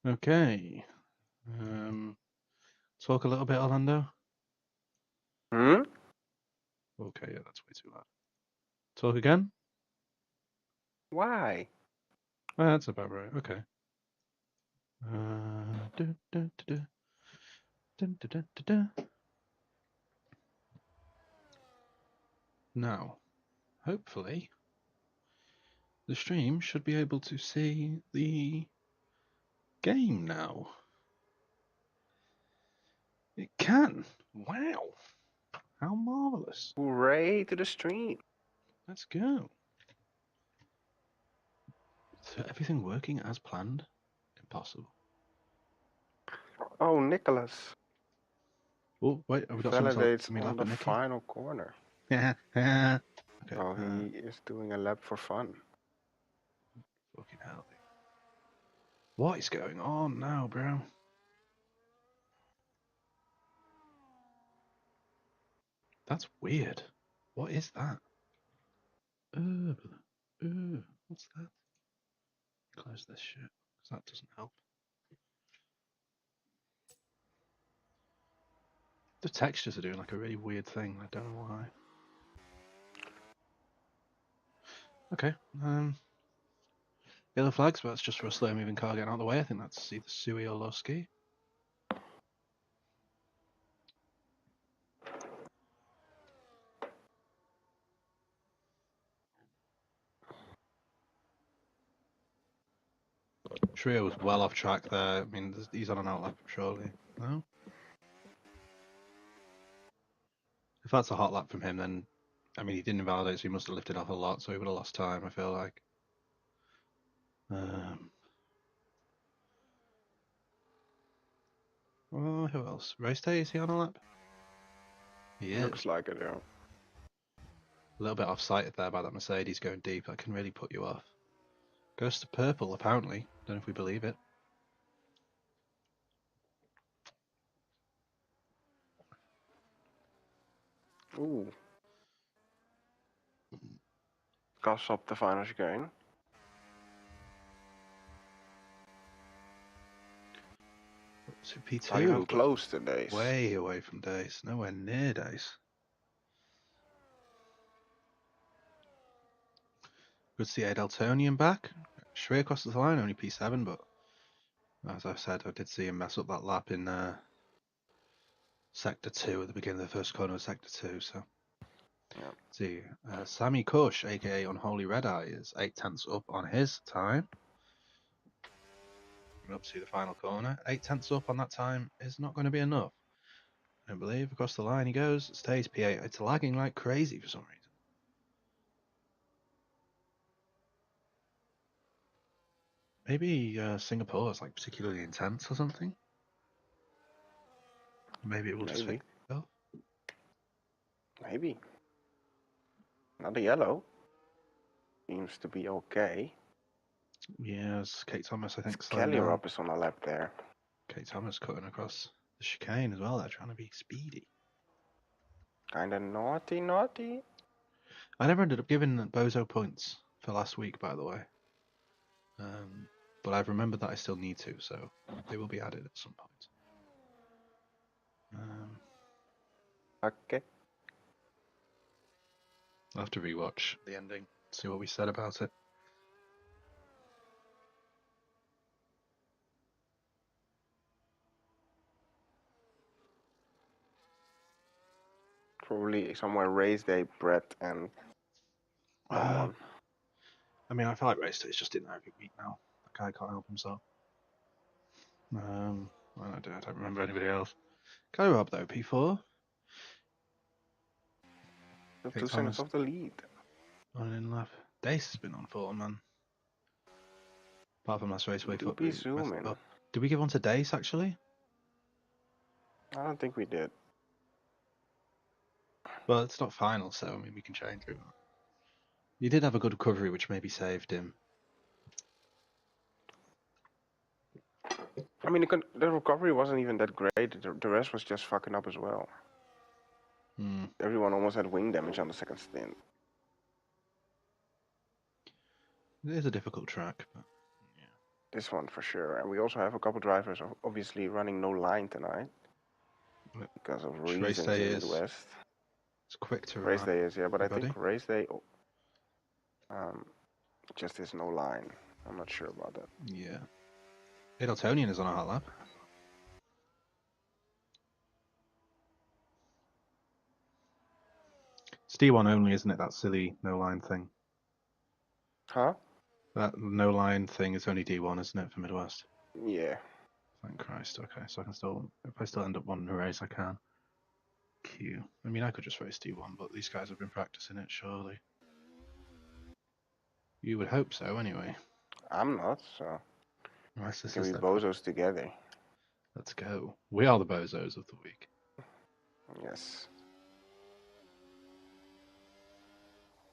Okay. Talk a little bit, Orlando. Hmm? Okay, yeah, that's way too loud. Talk again? Why? That's about right. Okay. Dun, dun, dun, dun, dun, dun, dun, dun. Now, hopefully, the stream should be able to see the game now. It can. Wow. How marvelous. Hooray to the stream. Let's go. So everything working as planned? Impossible. Oh, Nicholas Oh, wait, have we got someone validates me on lap the at Nikki? final corner. Okay. Oh, he is doing a lap for fun. Fucking hell. What is going on now, bro? That's weird. What is that? What's that? Close this shit, because that doesn't help. The textures are doing like a really weird thing. I don't know why. Okay. Yellow flags, but that's just for a slow moving car getting out of the way. I think that's either Sui or Losky. Trio was well off track there. I mean, he's on an outlap, surely. No? If that's a hot lap from him, then, I mean, he didn't invalidate, so he must have lifted off a lot, so he would have lost time, I feel like. Oh, who else? Race Day, is he on a lap? He is. Looks like it, yeah. A little bit off-sighted there by that Mercedes going deep. That can really put you off. Goes to purple, apparently. Don't know if we believe it. Ooh. Gas op de final chicane. So P2. Not even close to Dace. Way away from Dace. Nowhere near Dace. Good to see Adaltonian back. Shreya crosses the line, only P7, but as I said, I did see him mess up that lap in Sector 2 at the beginning of the first corner of Sector 2, so. Yeah. Let's see, Sammy Kush, aka Unholy Red Eye, is 8/10 up on his time. Up to the final corner. 8/10 up on that time is not going to be enough. I don't believe. Across the line he goes. Stays P8. It's lagging like crazy for some reason. Maybe Singapore is like particularly intense or something. Maybe it will just fix itself. Maybe. Not a yellow. Seems to be okay. Yes, Kate Thomas, I think. Kelly Rob is on a lap there. Kate Thomas cutting across the chicane as well. They're trying to be speedy. Kinda naughty. I never ended up giving Bozo points for last week, by the way. But I've remembered that I still need to, so they will be added at some point. Okay. I'll have to rewatch the ending, see what we said about it. Probably somewhere race day, Brett and someone. I mean, I feel like Race Day is just in there every week now. That guy can't help himself. I don't remember anybody else. Go Rob though, P4. 2 seconds off the lead. On in lap. Dace has been on form, man. Apart from last race, Do be zooming. Did we give one to Dace actually? I don't think we did. Well, it's not final, so I mean we can change it. He did have a good recovery, which maybe saved him. I mean, the recovery wasn't even that great. The rest was just fucking up as well. Everyone almost had wing damage on the second stint. It is a difficult track, but yeah. This one for sure. And we also have a couple drivers obviously running no line tonight because of Which race reasons day in is? Midwest. It's quick to Race day is, yeah, but everybody. I think race day just is no line. I'm not sure about that. Yeah. Adaltonian is on a hot lap. It's D1 only, isn't it? That silly no line thing. Huh? That no line thing is only D1, isn't it, for Midwest? Yeah. Thank Christ. Okay, so I can still, if I still end up wanting to race, I can. Q. I mean, I could just race D1, but these guys have been practicing it, surely. You would hope so, anyway. I'm not, so. Unless this Can is we their bozos together? Let's go. We are the bozos of the week. Yes.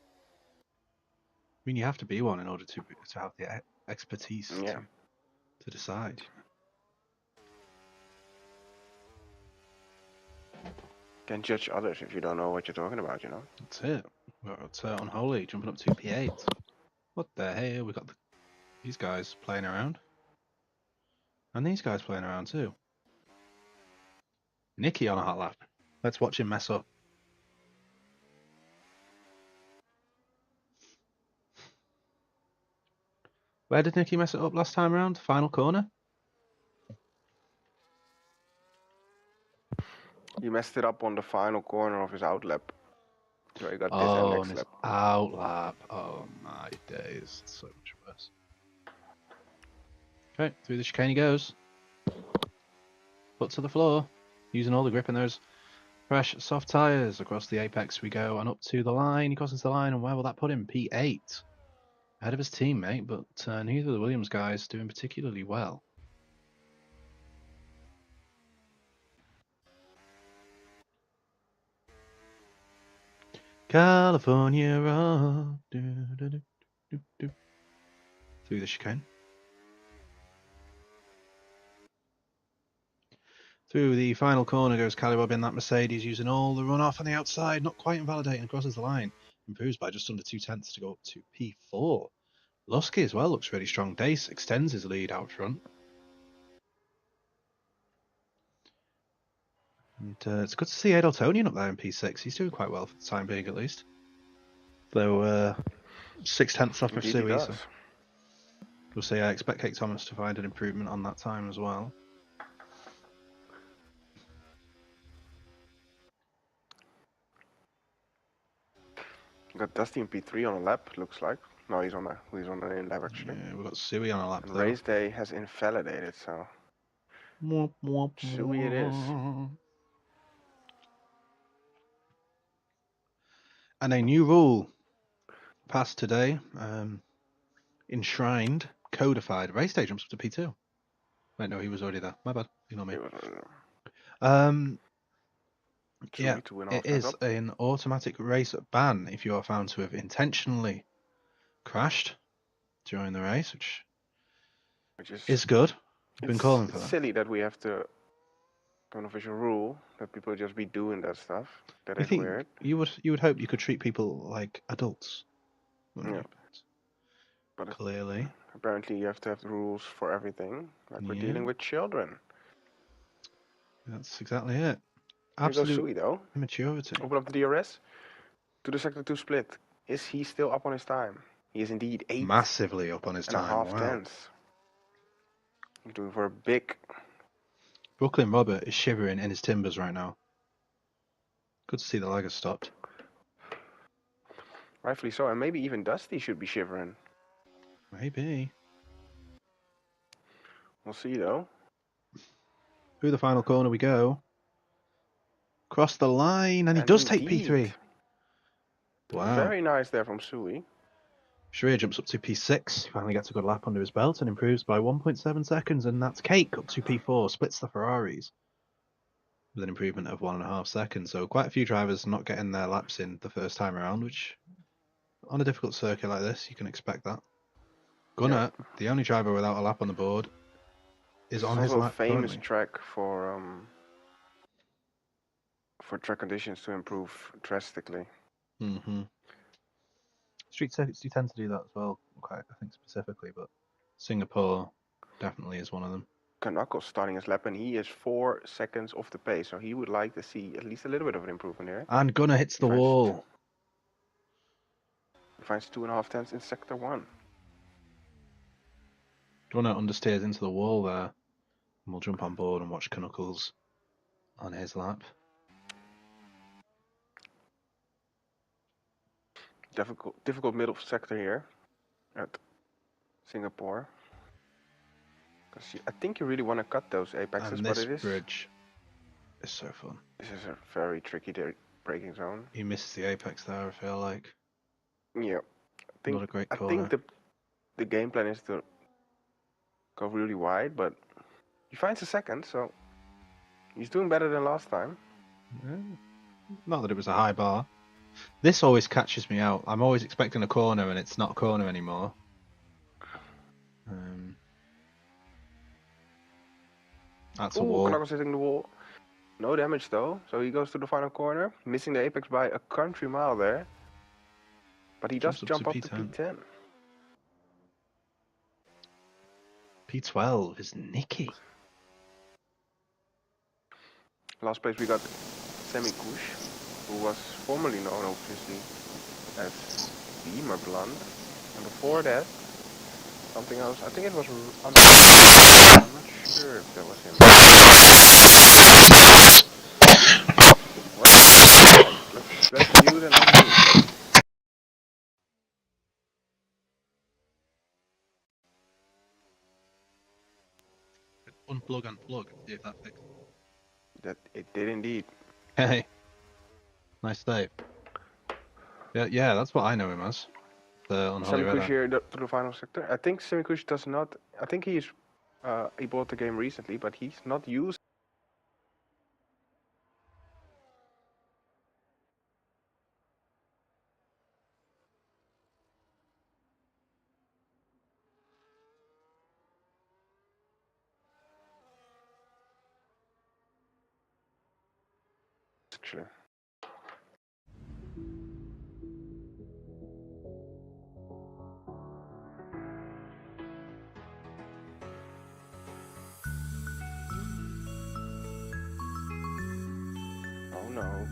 I mean, you have to be one in order to have the expertise to decide. Can't judge others if you don't know what you're talking about, you know? That's it. We've got Unholy jumping up to P8. What the hell? We got these guys playing around. And these guys playing around too. Nicky on a hot lap. Let's watch him mess up. Where did Nicky mess it up last time around? Final corner? He messed it up on the final corner of his outlap. Where he got this Oh, next on his lap. outlap. Oh my days. It's so much worse. Okay, through the chicane he goes. Foot to the floor. Using all the grip in those fresh, soft tyres. Across the apex we go and up to the line. He crosses the line, and where will that put him? P8. Ahead of his teammate, but neither of the Williams guys doing particularly well. California rock. Through the chicane. Through the final corner goes Calibob in that Mercedes, using all the runoff on the outside, not quite invalidating, crosses the line. Improves by just under 2/10 to go up to P4. Lusky as well looks really strong. Dace extends his lead out front. And it's good to see Adaltonian up there in P6. He's doing quite well for the time being, at least. Though 6/10 off of Sui. So we'll see. I expect Kate Thomas to find an improvement on that time as well. Got Dusty in P3 on a lap, looks like. No, he's on an in lap actually. Yeah, we've got Sui on a lap and though. Race day has invalidated, so. Sui it is. And a new rule passed today, enshrined, codified. Race day jumps up to P2. Wait, no, he was already there. My bad. Ignore me. Yeah, it is an automatic race ban if you are found to have intentionally crashed during the race, which is good. I've been calling for that. It's silly that we have to an official rule that people just be doing that stuff. That is weird. You would hope you could treat people like adults. Yeah. But clearly, apparently you have to have rules for everything. Like we're dealing with children. That's exactly it. Absolute Sui, though. Immaturity. Open up the DRS. To the sector 2 split. Is he still up on his time? He is indeed 8. Massively up on his time. And a half tenths. He's doing for a big. Brooklyn Robert is shivering in his timbers right now. Good to see the lag has stopped. Rightfully so, and maybe even Dusty should be shivering. Maybe. We'll see, though. Through the final corner we go. Cross the line, and he does take P3. Wow. Very nice there from Sui. Sharia jumps up to P6, finally gets a good lap under his belt and improves by 1.7 seconds, and that's Cake up to P4, splits the Ferraris with an improvement of 1.5 seconds. So quite a few drivers not getting their laps in the first time around, which on a difficult circuit like this, you can expect that. Gunnar, the only driver without a lap on the board, is on his lap currently. It's a famous track for track conditions to improve drastically. Mm-hmm. Street circuits do tend to do that as well, quite, I think specifically, but Singapore, definitely is one of them. Knuckles starting his lap, and he is 4 seconds off the pace, so he would like to see at least a little bit of an improvement here. And Gunnar hits the wall. He finds 2.5 tenths in sector 1. Gunnar understeers into the wall there. And we'll jump on board and watch Knuckles on his lap. Difficult middle sector here at Singapore. Because I think you really want to cut those apexes, And but this it is... bridge is so fun. This is a very tricky braking zone. He misses the apex there, I feel like. Yeah. Not a great corner. I think the game plan is to go really wide, but he finds a second, so he's doing better than last time. Yeah. Not that it was a high bar. This always catches me out. I'm always expecting a corner and it's not a corner anymore. That's a wall. Knuckles hitting the wall. No damage though, so he goes to the final corner, missing the apex by a country mile there. But he does jump up to P10. P12 is Nicky. Last place we got Semikush, who was formerly known obviously as Beamer Blunt. And before that, something else. I think it was I'm not sure if that was him. Let's mute and unmute. Unplug and plug. See if that fixes it. That it did indeed. Hey, nice save. Yeah, that's what I know him as. The unholy Semikush red here to the final sector. I think Semikush does not. I think he bought the game recently, but he's not used. Actually. Oh no.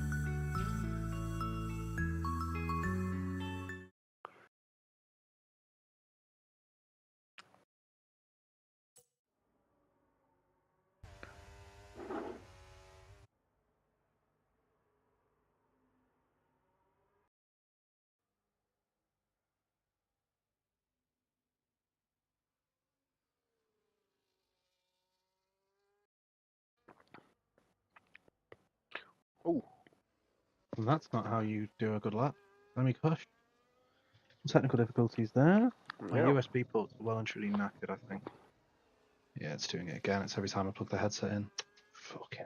Oh. And that's not how you do a good lap. Let me push. Technical difficulties there. My Yeah. USB port's well and truly knackered, I think. Yeah, it's doing it again. It's every time I plug the headset in. Fuck yeah.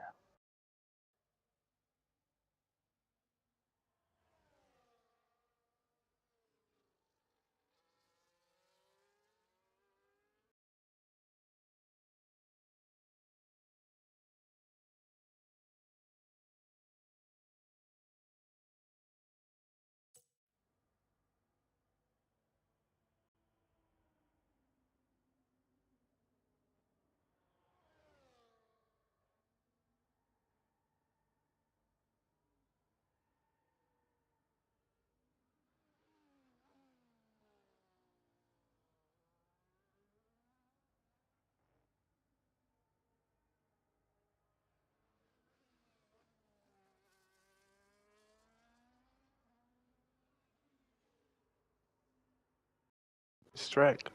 Strike.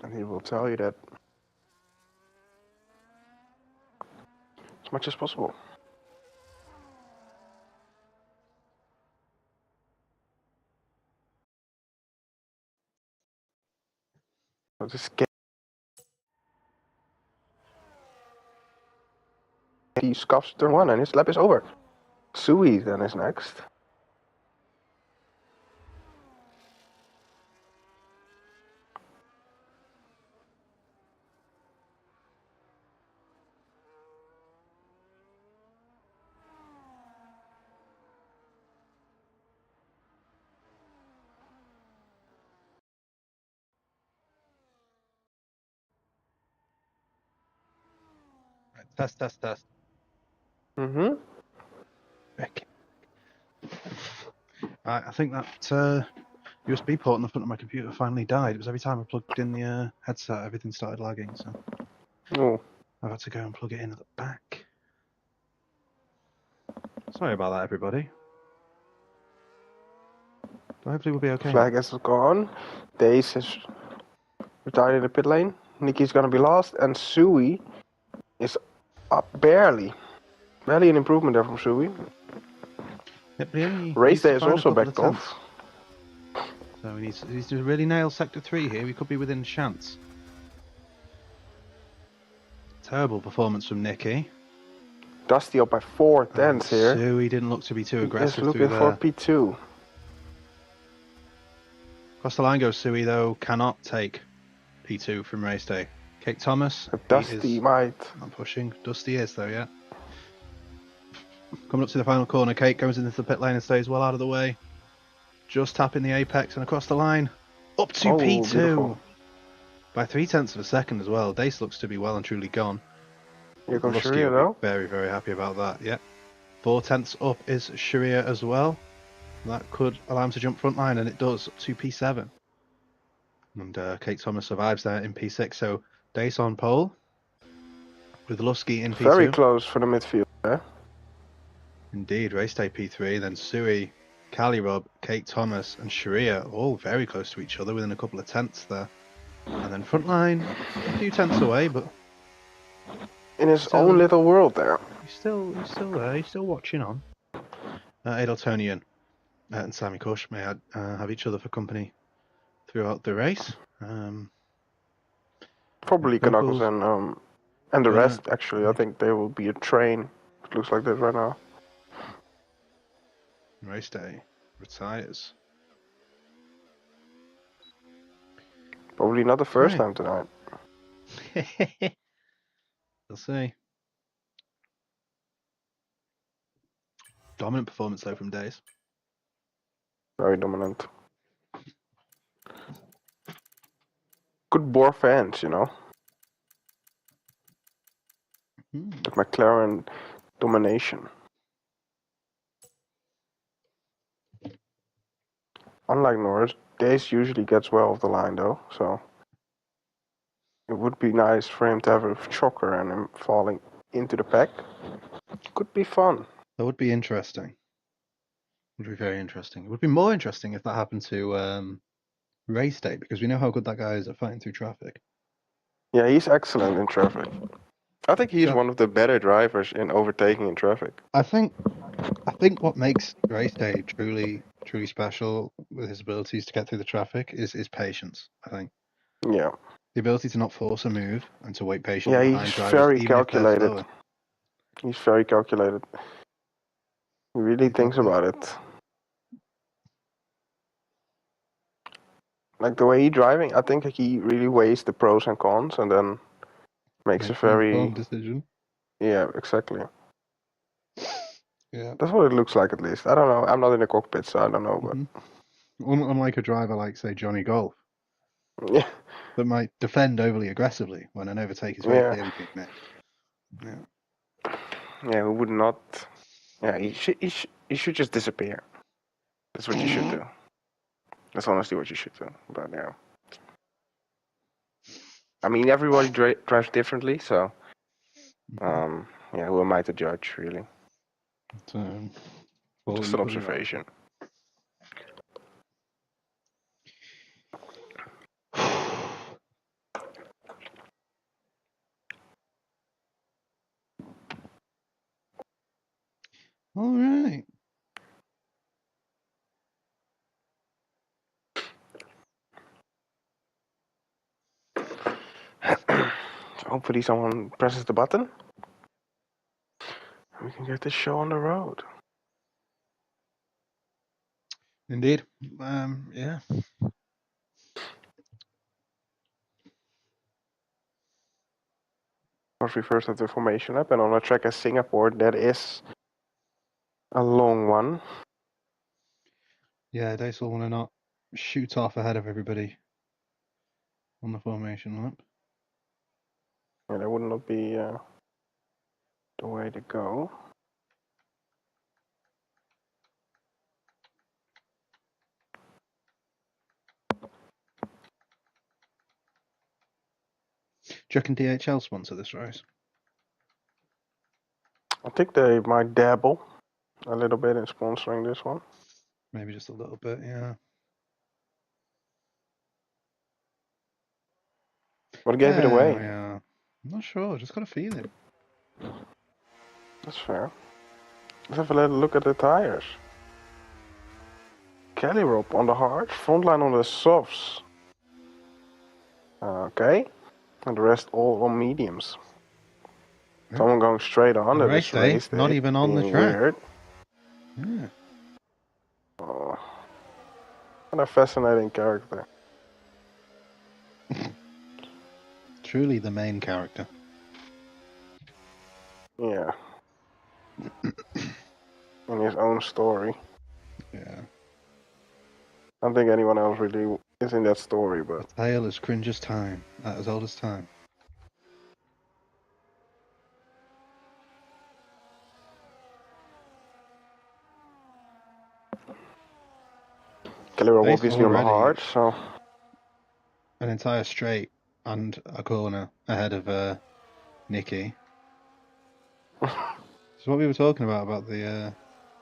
And he will tell you that as much as possible. So this game, he scuffs turn 1 and his lap is over. Sui then is next. Test, test, test. Mm-hmm. Okay. I think that USB port on the front of my computer finally died. It was every time I plugged in the headset, everything started lagging, so Oh, I've had to go and plug it in at the back. Sorry about that, everybody. But hopefully we'll be okay flag now. is gone. Dace has retired in the pit lane. Nicky's gonna be last, and Sui is up barely. Barely an improvement there from Sui. Yep, but he only Race needs to Day is find a also couple of backed tenths. off. So he needs to really nail Sector 3 here. We could be within a chance. Terrible performance from Nicky. Dusty up by 4 tenths here. Sui didn't look to be too He is aggressive looking through for there. P2. Across the line goes Sui, though, cannot take P2 from race day. Kate Thomas, Dusty might. not pushing. Dusty is, though, yeah. Coming up to the final corner, Kate goes into the pit lane and stays well out of the way. Just tapping the apex and across the line. Up to P2. Beautiful. By 0.3 of a second as well. Dace looks to be well and truly gone. Here comes Lusky Sharia will though. be very, very happy about that, yeah. 0.4 up is Sharia as well. That could allow him to jump front line, and it does, up to P7. And Kate Thomas survives there in P6, so Dace on pole, with Lusky in P2. Very close for the midfield there. Indeed, race day P3, then Sui, Cali Rob, Kate Thomas, and Sharia all very close to each other, within a couple of tenths there. And then front line, a few tenths away, but in his own little world there. He's still there. He's still watching on. Adeltonian and Sammy Cush may have each other for company throughout the race. Probably Knuckles and the rest. Actually, yeah. I think they will be a train. It looks like that right now. Race day retires. Probably not the first time tonight. We'll see. Dominant performance though from Days. Very dominant. Good bore fans, you know. The McLaren domination. Unlike Norris, Dace usually gets well off the line though, so it would be nice for him to have a choker and him falling into the pack. Could be fun. That would be interesting. Would be very interesting. It would be more interesting if that happened to race day, because we know how good that guy is at fighting through traffic. Yeah, he's excellent in traffic. I think he's one of the better drivers in overtaking in traffic. I think what makes race day truly special with his abilities to get through the traffic is his patience, I think. Yeah. The ability to not force a move and to wait patiently behind he's drivers, very even calculated. if they're slower. He's very calculated. He really thinks about it. Like the way he's driving, I think he really weighs the pros and cons and then makes a very informed decision. Yeah, exactly. Yeah. That's what it looks like at least. I don't know. I'm not in the cockpit, so I don't know. But unlike a driver like, say, Johnny Golf, yeah, that might defend overly aggressively when an overtake is very clearly being missed. Yeah. Yeah, we would not. Yeah, he should just disappear. That's what you should do. That's honestly what you should do. But yeah, I mean, everybody drives differently, so yeah, who am I to judge, really? Just an observation. All right. So hopefully someone presses the button. We can get this show on the road. Indeed. Yeah. Of course, we first have the formation lap, and on a track as Singapore, that is a long one. Yeah, Dace will want to not shoot off ahead of everybody on the formation lap. Yeah, that would not be the way to go. Do you reckon DHL sponsor this race? I think they might dabble a little bit in sponsoring this one. Maybe just a little bit, yeah. What gave it away? Yeah. I'm not sure, just got a feeling. That's fair. Let's have a little look at the tires. Kelly rope on the hards, front line on the softs. Okay. And the rest all on mediums. Yeah. Someone going straight on And at race this race day, not even on the being track. Weird. Yeah. Oh, what a fascinating character. Truly the main character. Yeah. In his own story. Yeah. I don't think anyone else really is in that story, but A tale as cringe as time, as old as time. Kelly rope Based obviously on the already hard, so an entire straight and a corner ahead of Nikki. So what we were talking about the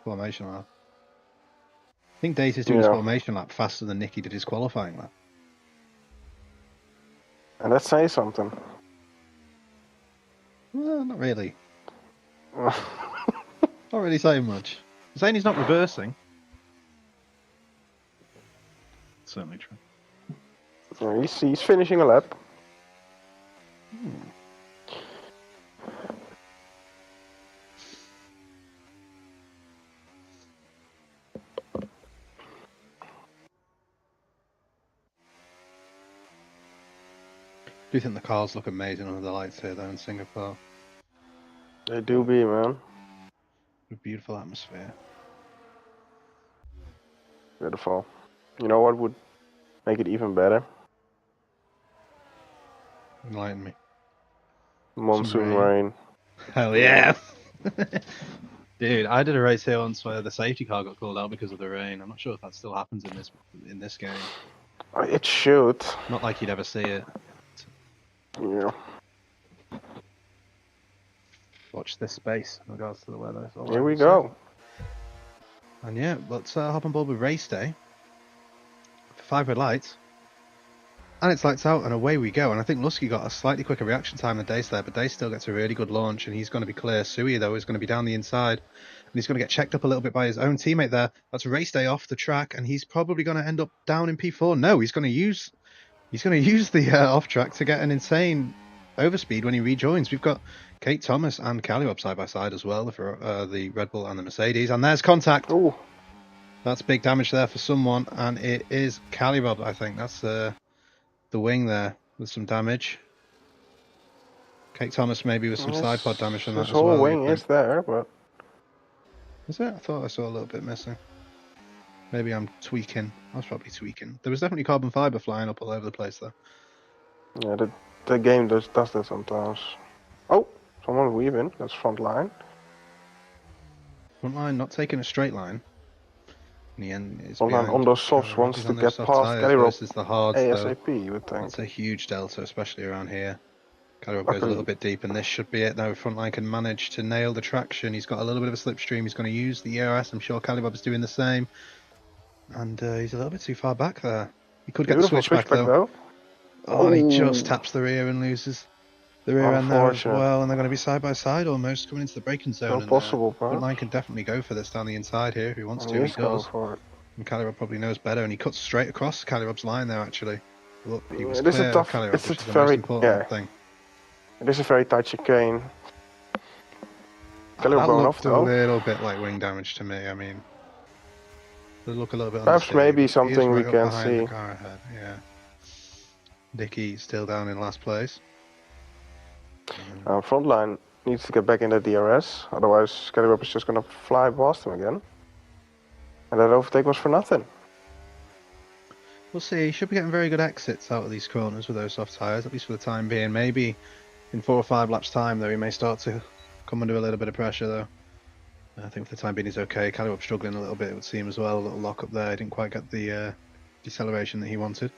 formation lap. I think Data's doing his yeah. formation lap faster than Nikki did his qualifying lap. And that says something. Well, not really. Not really saying much. I'm saying he's not reversing. Certainly true. Yeah, he's finishing a lap. Do you think the cars look amazing under the lights here though in Singapore? They do be, man. A beautiful atmosphere. Beautiful. You know what would make it even better? Enlighten me. Monsoon rain. rain. Hell yeah! Dude, I did a race here once where the safety car got called out because of the rain. I'm not sure if that still happens in this game. It should. Not like you'd ever see it. Yeah. Watch this space in regards to the weather. Here we go. And yeah, let's hop on board with race day. 5 red lights. And it's lights out and away we go. And I think Lusky got a slightly quicker reaction time than Dace there, but Dace still gets a really good launch and he's going to be clear. Sui, though, is going to be down the inside. And he's going to get checked up a little bit by his own teammate there. That's race day off the track and he's probably going to end up down in P4. No, he's going to use the off track to get an insane overspeed when he rejoins. We've got Kate Thomas and Callie up side by side as well for the Red Bull and the Mercedes. And there's contact. Ooh. That's big damage there for someone, and it is Calibub, I think. That's the wing there with some damage. Kate Thomas maybe with some side pod damage from that as well. His whole wing is there, but... Is it? I thought I saw a little bit missing. Maybe I'm tweaking. I was probably tweaking. There was definitely carbon fibre flying up all over the place, though. Yeah, the game does that sometimes. Oh, someone weaving. That's front line. Front line not taking a straight line. In the end, it's on those softs wants to get past Kelly Rope the hards, ASAP, you would think. That's a huge delta, especially around here. Kelly Rope goes a little bit deep, and this should be it, though. Frontline can manage to nail the traction. He's got a little bit of a slipstream. He's going to use the ERS. I'm sure Kelly Rope is doing the same. And he's a little bit too far back there. He could get the switchback, though. Oh, and he just taps the rear and loses the rear end there as well. And they're going to be side by side almost, coming into the braking zone. Impossible, Frontline can definitely go for this down the inside here if he wants to. He does. And Calirub probably knows better, and he cuts straight across Calirub's line there, actually. Look, he was clear of Calirub, which is the most important thing. It is a very tight chicane. Calirub going off, though. A little bit like wing damage to me, I mean. They look a little bit perhaps maybe something we can see. The car ahead. Yeah. Dickey still down in last place. Frontline needs to get back in the DRS, otherwise Calirub is just going to fly past him again. And that overtake was for nothing. We'll see. He should be getting very good exits out of these corners with those soft tyres, at least for the time being. Maybe in 4 or 5 laps' time, though, he may start to come under a little bit of pressure though. I think for the time being he's okay. Calibop struggling a little bit, it would seem as well. A little lock up there. He didn't quite get the deceleration that he wanted.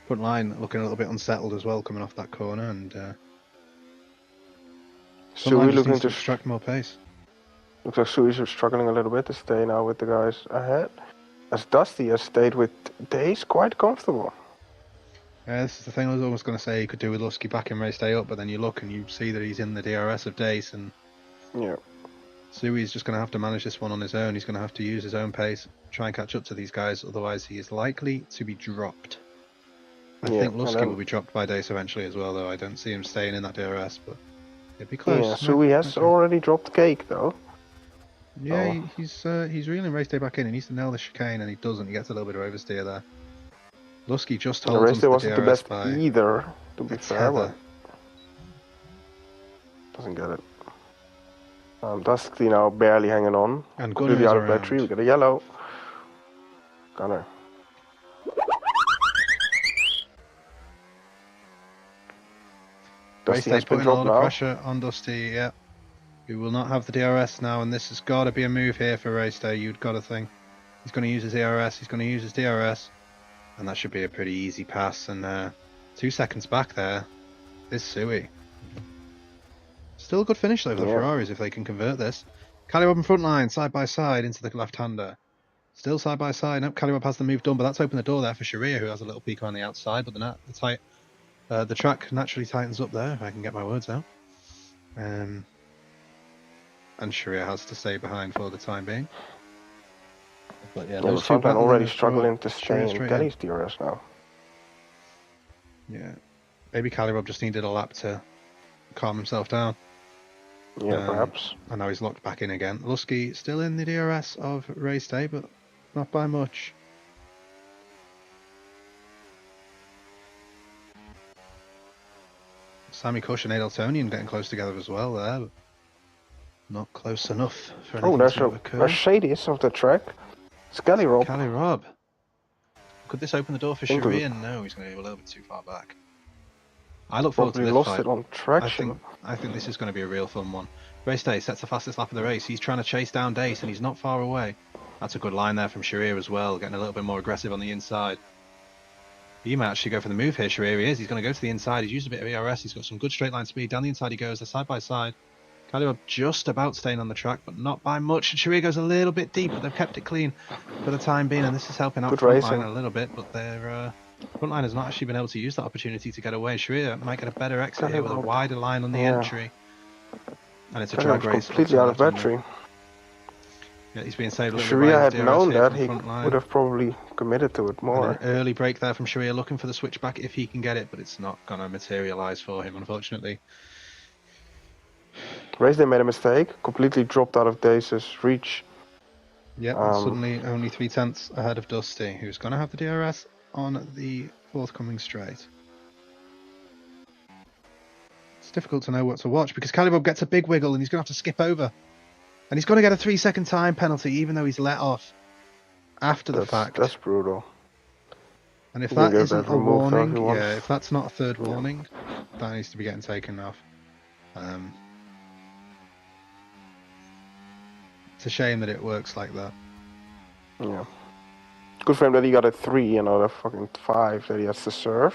Front line looking a little bit unsettled as well, coming off that corner, and front line just needs to extract more pace. Looks like Sui's struggling a little bit to stay now with the guys ahead. As Dusty has stayed with Days quite comfortable. Yeah, this is the thing I was almost going to say he could do with Lusky back in race day up, but then you look and you see that he's in the DRS of Dace, and yeah, Sui's just going to have to manage this one on his own. He's going to have to use his own pace, try and catch up to these guys, otherwise he is likely to be dropped. I think Lusky will be dropped by Dace eventually as well, though. I don't see him staying in that DRS, but it'd be close. Yeah, Sui has already dropped Cake, though. Yeah, he's reeling race day back in. He needs to nail the chicane, and he doesn't. He gets a little bit of oversteer there. Lusky just holds the race day the wasn't DRS the best by either, to be fair, tether. but doesn't get it. Dusty now barely hanging on. And completely Gunner out is of around. battery. We got a yellow. Gunner. Dusty has been putting a lot dropped of now. pressure on Dusty, yeah. He will not have the DRS now, and this has got to be a move here for race day, you'd got to think. He's going to use his ERS, he's going to use his DRS, and that should be a pretty easy pass. And 2 seconds back there is Sui. Still a good finish though for the Ferraris if they can convert this. Calibop in front line, side by side into the left-hander. Still side by side. Nope, Calibop has the move done, but that's opened the door there for Sharia, who has a little peek on the outside, but the track naturally tightens up there, if I can get my words out. And Sharia has to stay behind for the time being. But yeah, those two already struggling to stay in Kelly's DRS now. Yeah, maybe Calibop just needed a lap to calm himself down. Yeah, perhaps. And now he's locked back in again. Lusky still in the DRS of race day, but not by much. Sammy Cush and Adeltonian getting close together as well there, but not close enough for anything there's to a occur. Mercedes of the track. Scally Rob. Could this open the door for Sharia? No, he's going to be a little bit too far back. I look forward to this lost fight. It on traction. I think this is going to be a real fun one. Race day sets the fastest lap of the race. He's trying to chase down Dace, and he's not far away. That's a good line there from Sharia as well, getting a little bit more aggressive on the inside. He might actually go for the move here. Sharia is. He's going to go to the inside. He's used a bit of ERS. He's got some good straight line speed. Down the inside he goes. They're side by side. Calibop just about staying on the track, but not by much. Sharia goes a little bit deep, but they've kept it clean for the time being, and this is helping out Frontline a little bit, but their Frontline has not actually been able to use that opportunity to get away. Sharia might get a better exit here with a wider line on the entry. And it's a drag race. Completely out of battery. Yeah, he's being saved a little Sharia bit had known that, he would have probably committed to it more. An early break there from Sharia, looking for the switchback if he can get it, but it's not going to materialise for him, unfortunately. Race day made a mistake, completely dropped out of Dace's reach. Yeah, suddenly only 3/10 ahead of Dusty, who's going to have the DRS on the forthcoming straight. It's difficult to know what to watch because Calibop gets a big wiggle and he's going to have to skip over. And he's going to get a 3-second time penalty even though he's let off after the fact. That's brutal. And if that isn't a warning, if that's not a third warning, that needs to be getting taken off. It's a shame that it works like that. Yeah. Good for him that he got a 3 and not a fucking 5 that he has to serve.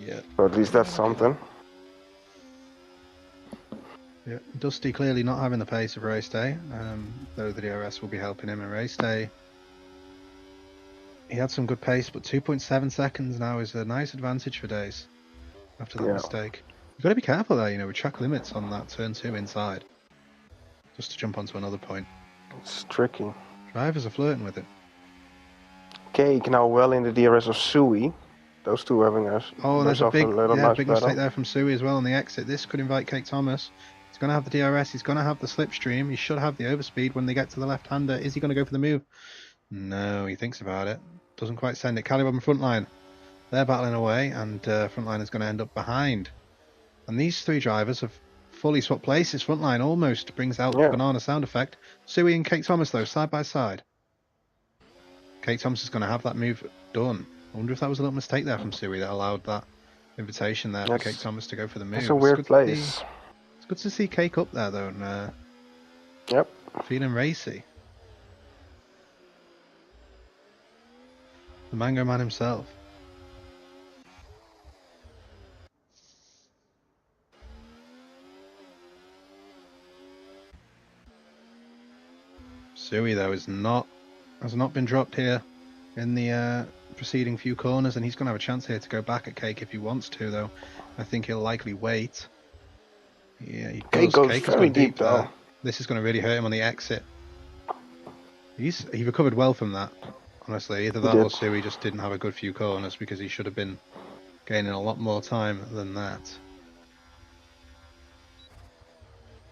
Yeah. So at least that's something. Yeah. Dusty clearly not having the pace of race day, though the DRS will be helping him in race day. He had some good pace, but 2.7 seconds now is a nice advantage for Dace after that mistake. You've got to be careful there, with track limits on that turn 2 inside. Just to jump onto another point. It's tricky. Drivers are flirting with it. Cake now well in the DRS of Sui. Those two having a there's a big mistake there from Sui as well on the exit. This could invite Cake Thomas. He's going to have the DRS. He's going to have the slipstream. He should have the overspeed when they get to the left-hander. Is he going to go for the move? No, he thinks about it. Doesn't quite send it. Calibop in front line. They're battling away, and front line is going to end up behind. And these three drivers have fully swapped places. Front line almost brings out the banana sound effect. Sui and Cake Thomas, though, side by side. Cake Thomas is going to have that move done. I wonder if that was a little mistake there from Sui that allowed that invitation there for Cake Thomas to go for the move. It's a weird place. It's Good to see Cake up there, though, and Yep. feeling racy. The Mango Man himself. Sui, though, has not been dropped here in the preceding few corners, and he's going to have a chance here to go back at Cake if he wants to, though. I think he'll likely wait. Yeah, he does. Cake goes Cake has very gone deep deep, though. there. This is going to really hurt him on the exit. He recovered well from that, honestly. Either that or Sui just didn't have a good few corners, because he should have been gaining a lot more time than that.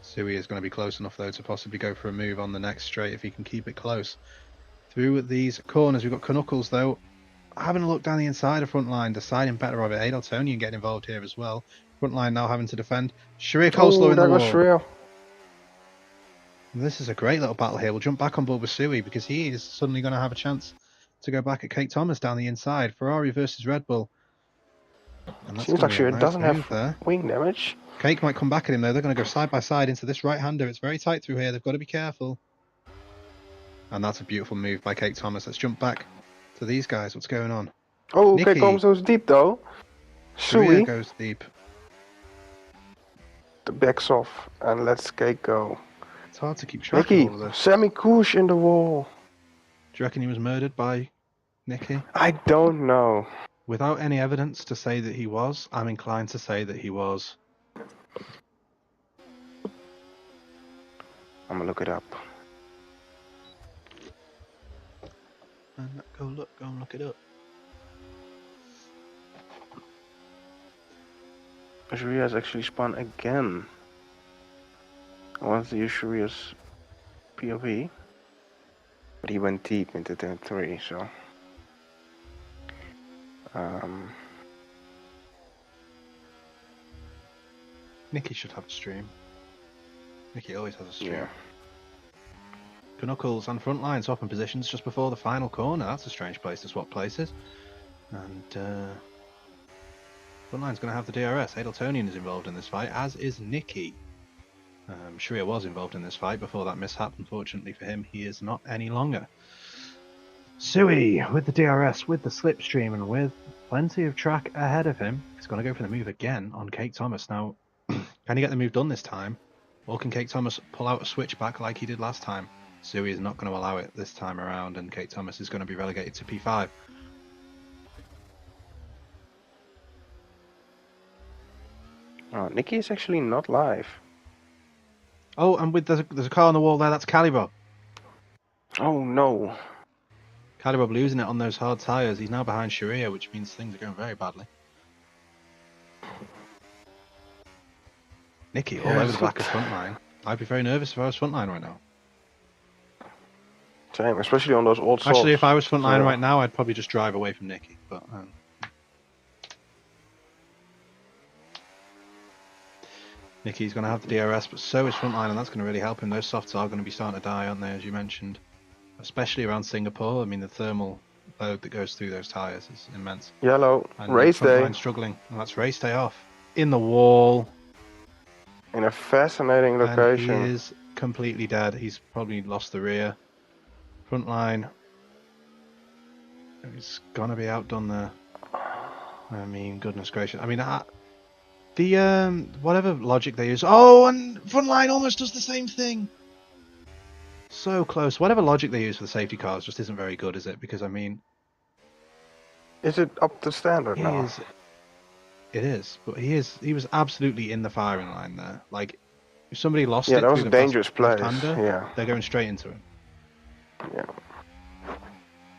Sui is going to be close enough, though, to possibly go for a move on the next straight if he can keep it close. Through these corners, we've got Knuckles, though, having a look down the inside of front line, deciding better of it. Adeltonian getting involved here as well. Front line now having to defend. Sharia Coleslaw in the wall. Sharia. This is a great little battle here. We'll jump back on board with Sui because he is suddenly going to have a chance to go back at Cake Thomas down the inside. Ferrari versus Red Bull. And seems like Sharia doesn't have wing damage. Cake might come back at him, though. They're going to go side by side into this right-hander. It's very tight through here. They've got to be careful. And that's a beautiful move by Cake Thomas. Let's jump back to these guys. What's going on? Oh, Cake Thomas goes deep, though. Sui goes deep. The backs off and lets Cake go. It's hard to keep track of all of this. Semi-Kush in the wall. Do you reckon he was murdered by Nicky? I don't know. Without any evidence to say that he was, I'm inclined to say that he was. I'm gonna look it up. And go and look it up. Sharia has actually spun again. I want to use Sharia's POV, but he went deep into turn 3, so. Nicky should have a stream. Nicky always has a stream. Yeah. Knuckles and front line swapping positions just before the final corner. That's a strange place to swap places. And front line's going to have the DRS. Adeltonian is involved in this fight, as is Nicky. Sharia was involved in this fight before that mishap. Unfortunately for him, he is not any longer. Sui with the DRS, with the slipstream, and with plenty of track ahead of him. He's going to go for the move again on Cake Thomas. Now, can he get the move done this time? Or can Cake Thomas pull out a switchback like he did last time? Sui is not going to allow it this time around, and Cake Thomas is going to be relegated to P5. Oh, Nicky is actually not live. Oh, and there's a car on the wall there. That's Calibob. Oh no. Calibob losing it on those hard tyres. He's now behind Sharia, which means things are going very badly. Nicky all over the back of front line. I'd be very nervous if I was front line right now. Same, especially on those old Actually, if I was front line right now, I'd probably just drive away from Nicky. But Nicky's going to have the DRS, but so is front line, and that's going to really help him. Those softs are going to be starting to die, aren't they, as you mentioned? Especially around Singapore. I mean, the thermal load that goes through those tyres is immense. Yellow, and race day. Line struggling, and that's race day off. In the wall. In a fascinating location. And he is completely dead. He's probably lost the rear. Front line. He's going to be outdone there. I mean, goodness gracious. I mean, whatever logic they use. Oh, and front line almost does the same thing. So close. Whatever logic they use for the safety cars just isn't very good, is it? Because, I mean... Is it up to standard now? It is. But he was absolutely in the firing line there. Like, if somebody lost it... Yeah, that was a dangerous play. Yeah. They're going straight into him. Yeah.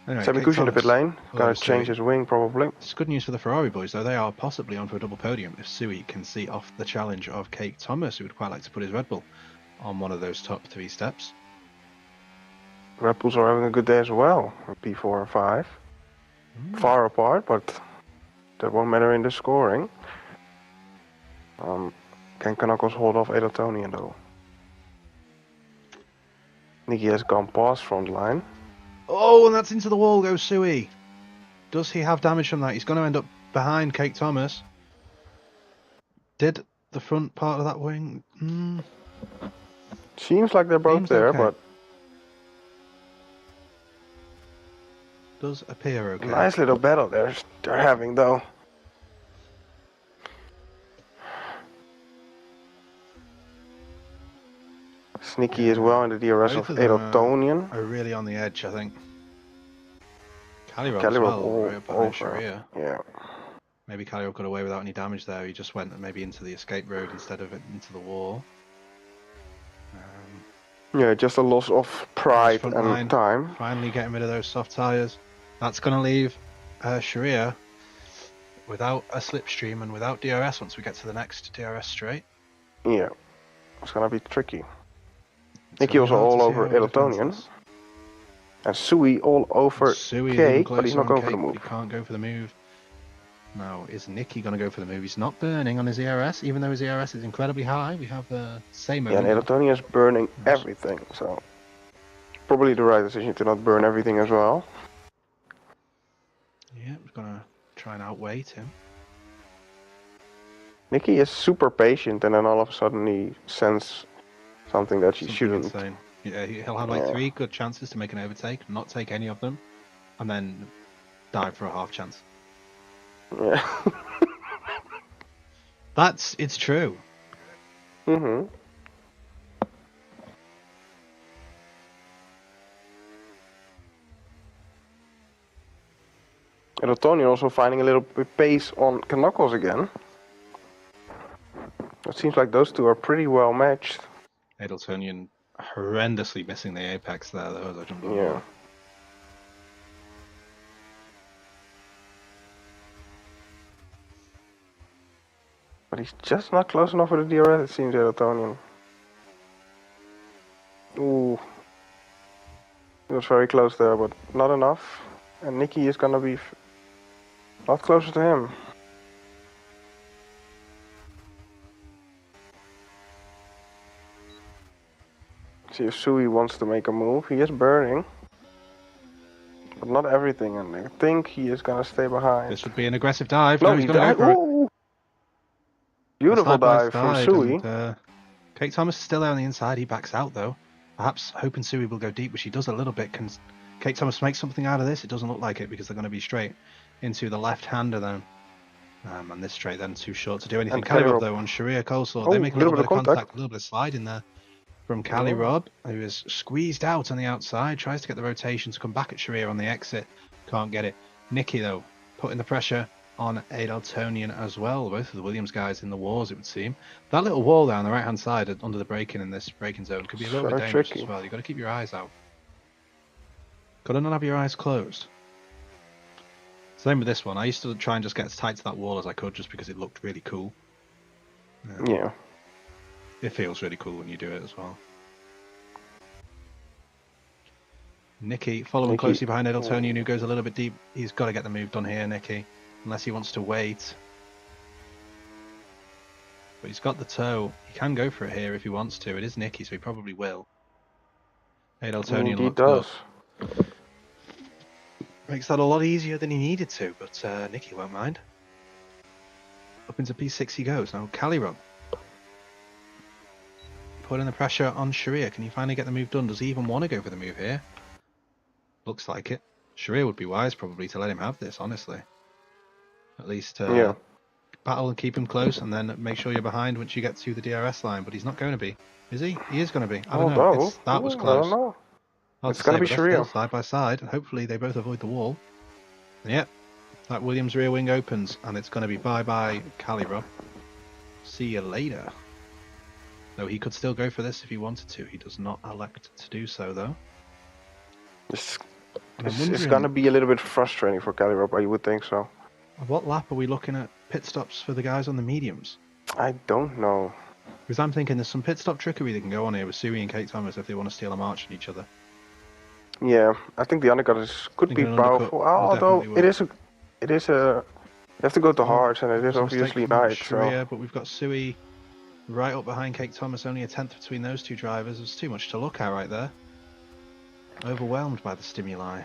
Anyway, Semi-Kush in the pit lane. Gonna change his wing, probably. It's good news for the Ferrari boys, though. They are possibly on for a double podium if Sui can see off the challenge of Cake Thomas, who would quite like to put his Red Bull on one of those top 3 steps. Red Bulls are having a good day as well. P4 and 5. Far apart, but that won't matter in the scoring. Can Knuckles hold off Adeltonian, though? Nicky has gone past front line. Oh, and that's into the wall goes Sui. Does he have damage from that? He's going to end up behind Cake Thomas. Did the front part of that wing. Seems like they're both Seems there, okay. but Does appear okay. nice little battle they're having though. Sneaky as well in the DRS Both of of them Edeltonian. are really on the edge, I think. Calirob as Calirob well, all right up behind over. Sharia. Yeah. Maybe Calirob got away without any damage there. He just went maybe into the escape road instead of into the wall. Yeah, just a loss of pride front and line, time. Finally getting rid of those soft tyres. That's going to leave Sharia without a slipstream and without DRS once we get to the next DRS straight. Yeah, it's going to be tricky. Nicky also all over Edeltonian. And Sui all over Cake, but he's not going for the move. He can't go for the move. Now, is Nicky going to go for the move? He's not burning on his ERS, even though his ERS is incredibly high. We have the same moment. Yeah, and Edeltonian is burning everything, so probably the right decision to not burn everything as well. Yeah, we're going to try and outweight him. Nicky is super patient, and then all of a sudden he sends something that he shouldn't. Insane. Yeah, he'll have like 3 good chances to make an overtake, not take any of them, and then dive for a half chance. Yeah. It's true. Mm-hmm. And Edeltonian also finding a little bit pace on Knuckles again. It seems like those two are pretty well matched. Edeltonian horrendously missing the apex there, though, as I jumped over. Yeah. But he's just not close enough for the DRS, it seems, Edeltonian. Ooh. He was very close there, but not enough. And Nicky is gonna be a lot closer to him. See if Sui wants to make a move. He is burning. But not everything, and I think he is gonna stay behind. This would be an aggressive dive. No, he's gonna go for it. Beautiful dive from Sui. Kate Thomas is still there on the inside. He backs out though. Perhaps hoping Sui will go deep, which he does a little bit. Can Kate Thomas make something out of this? It doesn't look like it because they're going to be straight into the left-hander then. And this straight then too short to do anything. Calirob though on Sharia Coleslaw. They make a little bit of contact, a little bit of sliding there from Calirob, who is squeezed out on the outside. Tries to get the rotation to come back at Sharia on the exit. Can't get it. Nicky though, putting the pressure on Edeltonian as well. Both of the Williams guys in the wars, it would seem. That little wall there on the right-hand side under the braking in this braking zone could be a little bit dangerous as well. You've got to keep your eyes out. Got to not have your eyes closed. Same with this one. I used to try and just get as tight to that wall as I could just because it looked really cool. Yeah. It feels really cool when you do it as well. Nicky following closely behind Edeltonian, who goes a little bit deep. He's got to get the move done here, Nicky. Unless he wants to wait. But he's got the toe. He can go for it here if he wants to. It is Nicky, so he probably will. Edeltonian looked up. Makes that a lot easier than he needed to, but Nicky won't mind. Up into P6 he goes. Now Calirob. Putting the pressure on Sharia. Can he finally get the move done? Does he even want to go for the move here? Looks like it. Sharia would be wise probably to let him have this, honestly. At least battle and keep him close, and then make sure you're behind once you get to the DRS line. But he's not going to be, is he? He is going to be. I don't know. That was close. I don't know. It's going to be Sharia. Side by side, and hopefully they both avoid the wall. And yep, that Williams rear wing opens, and it's going to be bye-bye Calirob. See you later. Though he could still go for this if he wanted to. He does not elect to do so, though. It's going to be a little bit frustrating for Calirob, I would think so. What lap are we looking at pit stops for the guys on the mediums? I don't know. Because I'm thinking there's some pit stop trickery they can go on here with Sui and Kate Thomas if they want to steal a march on each other. Yeah, I think the undercut could be powerful. Although it is a, you have to go to hards, and it is obviously nice. So. But we've got Sui right up behind Kate Thomas, only a tenth between those two drivers. It's too much to look at right there. Overwhelmed by the stimuli.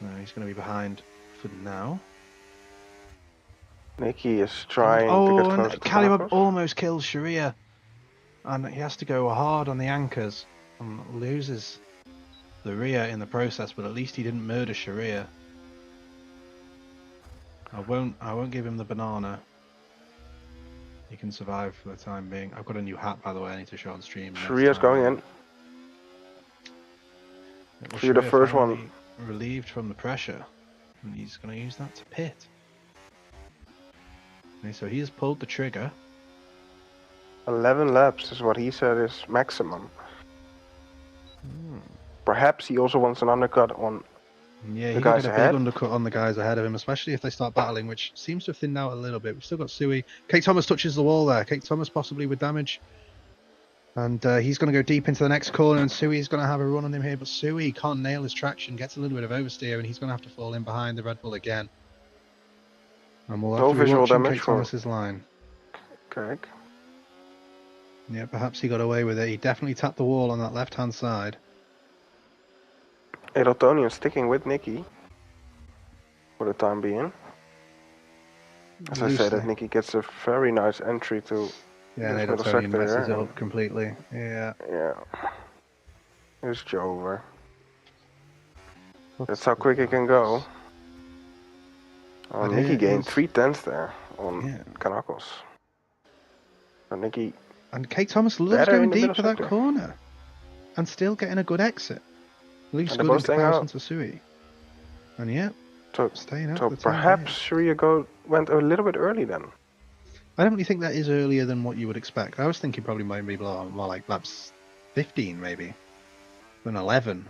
No, he's going to be behind for now. Nicky is trying to get Oh, and close to Calibab Kanakos. almost kills Sharia. And he has to go hard on the anchors and loses the rear in the process, but at least he didn't murder Sharia. I won't give him the banana. He can survive for the time being. I've got a new hat, by the way, I need to show on stream next Sharia's time. going in. Well, The first one. Relieved from the pressure, and he's going to use that to pit. Okay, so he has pulled the trigger. 11 laps is what he said is maximum. Perhaps he also wants an undercut on Yeah, the he could guys get a ahead. big undercut on the guys ahead of him, especially if they start battling, which seems to have thinned out a little bit. We've still got Sui. Kate Thomas touches the wall there. Kate Thomas possibly with damage. And he's going to go deep into the next corner, and Sui's going to have a run on him here. But Sui can't nail his traction, gets a little bit of oversteer, and he's going to have to fall in behind the Red Bull again. And we'll have No to be visual watching damage Kate for Thomas's line. Craig. Yeah, perhaps he got away with it. He definitely tapped the wall on that left-hand side. Edeltonian sticking with Nicky for the time being. As I said, that Nicky gets a very nice entry to yeah, this and middle Edeltonian sector messes here. it up completely. Yeah. Yeah. Here's Joe over. That's how quick it can go. Oh, Nicky gained 3/10 there on Kanakos. So Nicky. And Kate Thomas loves going deep for that corner and still getting a good exit. At least good in comparison to Sui. And yeah, staying out. So perhaps Sharia went a little bit early then. I don't really think that is earlier than what you would expect. I was thinking probably maybe more like laps 15 maybe than 11.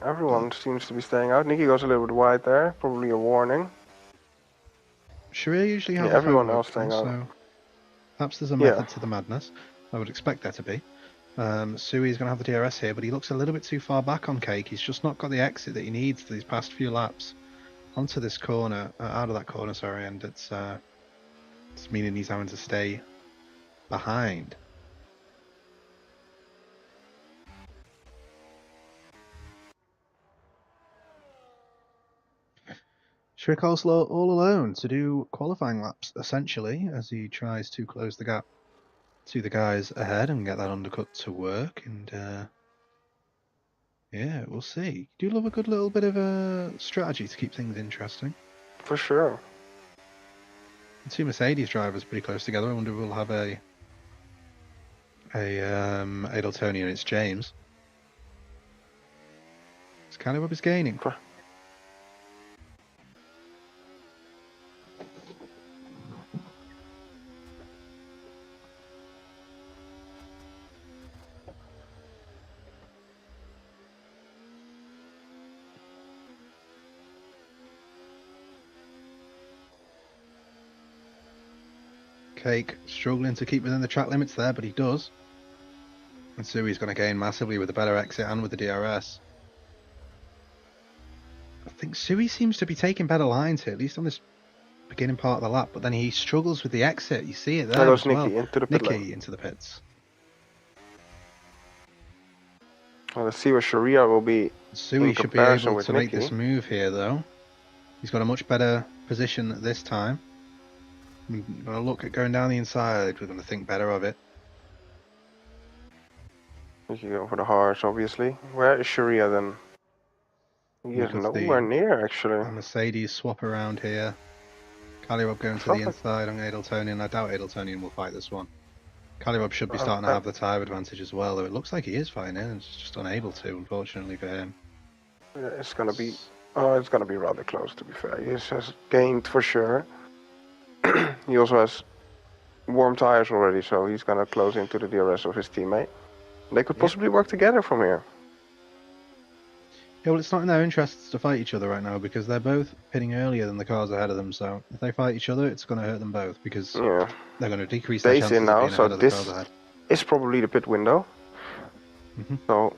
Everyone seems to be staying out. Nicky goes a little bit wide there, probably a warning. Sharia usually has everyone else staying out. So perhaps there's a method to the madness. I would expect there to be. Sui is going to have the DRS here, but he looks a little bit too far back on Cake. He's just not got the exit that he needs these past few laps onto this corner, out of that corner, sorry, and it's meaning he's having to stay behind. Coleslaw all alone to do qualifying laps, essentially, as he tries to close the gap to the guys ahead and get that undercut to work. And yeah, we'll see. Do love a good little bit of a strategy to keep things interesting. For sure. The two Mercedes drivers pretty close together. I wonder if we'll have a Edeltonian and it's James. It's kind of what he's gaining. Cake struggling to keep within the track limits there, but he does. And Sui's going to gain massively with a better exit and with the DRS. I think Sui seems to be taking better lines here, at least on this beginning part of the lap, but then he struggles with the exit. You see it there. There goes Nicky into the pit lane. into the pits. Well, let's see where Sharia will be. Sui should be able to make this move here, though. He's got a much better position this time. We're going to look at going down the inside. We're going to think better of it. We can go for the hards, obviously. Where is Sharia then? He is nowhere near, actually. A Mercedes swap around here. Calirob going to the inside on Edeltonian. I doubt Edeltonian will fight this one. Calirob should be starting to have the tyre advantage as well, though it looks like he is fighting it. It's just unable to, unfortunately for him. Yeah, it's going to be... Oh, it's going to be rather close, to be fair. He has gained for sure. He also has warm tires already, so he's going to close into the DRS of his teammate. They could possibly work together from here. Yeah, well, it's not in their interests to fight each other right now because they're both pitting earlier than the cars ahead of them. So if they fight each other, it's going to hurt them both because they're going to decrease their chances of being ahead of the cars ahead. Is probably the pit window. So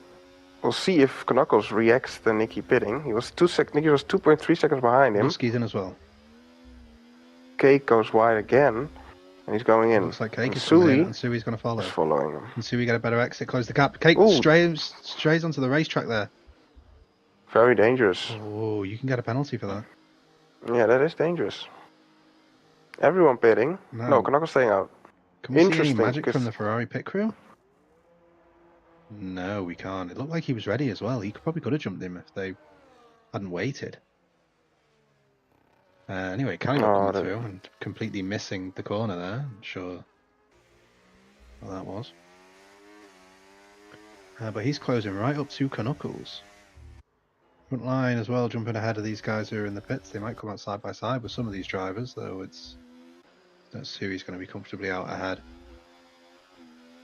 we'll see if Knuckles reacts to Nicky pitting. He was Nicky was 2.3 seconds behind him. Muski's in as well. Cake goes wide again, and he's going in. Looks like Cake is coming in, and Sui's going to follow. He's following him. And Sui get a better exit, close the gap. Cake strays onto the racetrack there. Very dangerous. Oh, you can get a penalty for that. Yeah, that is dangerous. Everyone pitting. No. No, Knuckles staying out. Can we see any Interesting, magic from 'cause- the Ferrari pit crew? No, we can't. It looked like he was ready as well. He probably could have jumped him if they hadn't waited. Anyway, Cali coming through and completely missing the corner there. I'm sure what that was. But he's closing right up to Knuckles. Front line as well, jumping ahead of these guys who are in the pits. They might come out side by side with some of these drivers, though let's see who's going to be comfortably out ahead.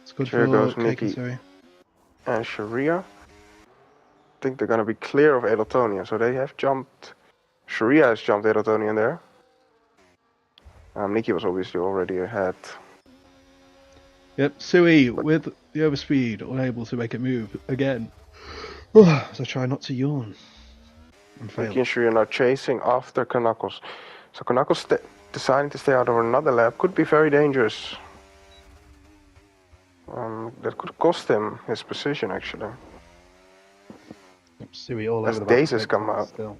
It's good Here for goes Cake Nicky. and Suri. And Sharia. I think they're gonna be clear of Edeltonia, so they have jumped. Sharia has jumped Edeltonia in there. Nicky was obviously already ahead. Yep, Sui with the overspeed, unable to make it move again. As I try not to yawn. And fail. Nicky and Sharia are now chasing after Knuckles. So Knuckles deciding to stay out of another lap could be very dangerous. That could cost him his position actually. Yep, Sui all As over the back. Daze has come out. Still.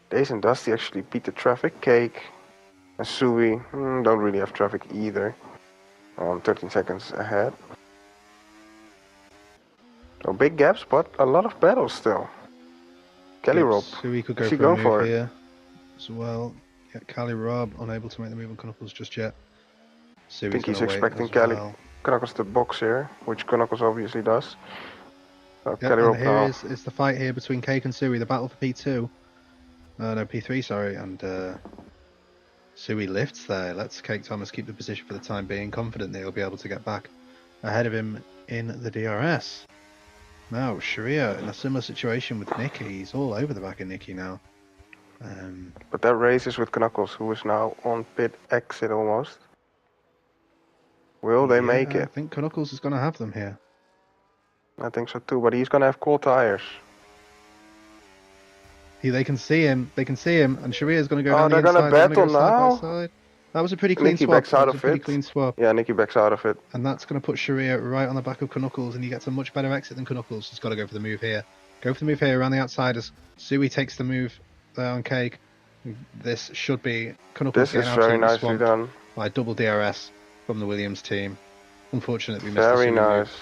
Daze and Dusty actually beat the traffic. Cake and Sui don't really have traffic either. 13 seconds ahead. So big gaps, but a lot of battles still. Kelly Rob. Sui could go Is he for a going move for it? here as well. Yeah, Cali Rob unable to make the move on Knuckles just yet. Sui's I think he's gonna wait expecting as Kelly. well. Knuckles to box here, which Knuckles obviously does. So Yeah, Kelly and Rob here now. is the fight here between Cake and Sui, the battle for P2. No, P3, sorry, and Sui lifts there. Lets Cake Thomas keep the position for the time being, confident that he'll be able to get back ahead of him in the DRS. Now, Sharia in a similar situation with Nicky. He's all over the back of Nicky now. But that race is with Knuckles, who is now on pit exit almost. Will they make it? I think Knuckles is going to have them here. I think so too, but he's going to have cold tires. They can see him. They can see him, and Sharia's going to go down the they're inside. gonna battle now? Side by side. That was a pretty clean Nicky swap. backs out of it. Clean swap. Yeah, Nicky backs out of it. And that's going to put Sharia right on the back of Knuckles, and he gets a much better exit than Knuckles. He's got to go for the move here. Go for the move here around the outside as Sui takes the move there on Cake. This should be Knuckles. This is very nicely done. By double DRS from the Williams team. Unfortunately, we missed very the Sui nice. Move.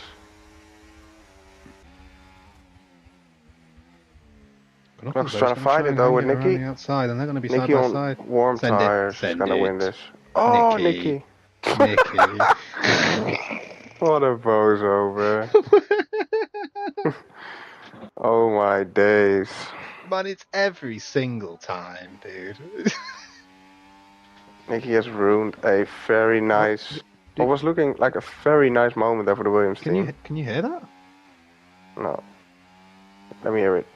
Knuckles trying to fight it though with Nicky. The outside, and they're going to be Nicky side by side. on warm tires is going to win this. Oh, Nicky. Nicky. What a bozo, man. Oh my days. Man, it's every single time, dude. Nicky has ruined a very nice... What was looking like a very nice moment there for the Williams team. Can you hear that? No. Let me hear it.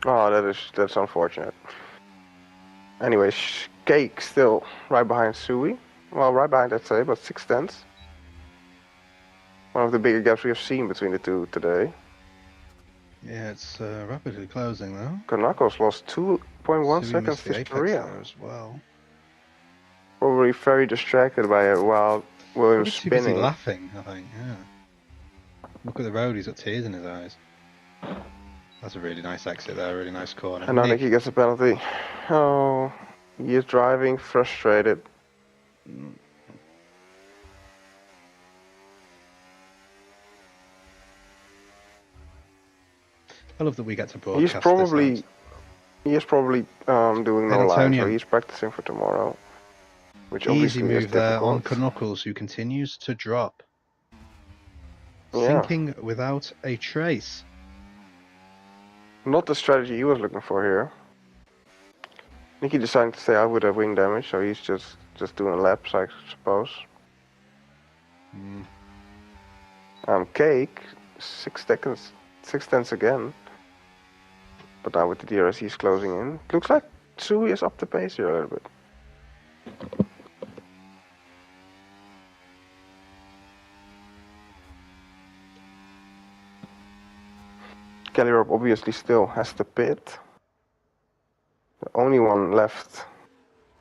Oh, that's unfortunate. Anyway, Cake still right behind Sui. Well, right behind, I'd say, but 6/10. One of the bigger gaps we have seen between the two today. Yeah, it's rapidly closing though. Knuckles lost 2.1 seconds to Korea as well. Probably very distracted by it while Williams spinning. Laughing, I think. Yeah. Look at the road. He's got tears in his eyes. That's a really nice exit there. Really nice corner. And now Nicky gets a penalty. Oh, he is driving frustrated. I love that we get to broadcast. He is probably doing no line, so he's practicing for tomorrow. Which easy obviously move is there difficult. on Knuckles, who continues to drop. Yeah. Sinking without a trace. Not the strategy he was looking for here. Nicky decided to stay out with that wing damage, so he's just doing laps, I suppose. Cake, 6/10 again. But now with the DRS he's closing in. Looks like Sui is up the pace here a little bit. Kelly Rob obviously still has to pit. The only one left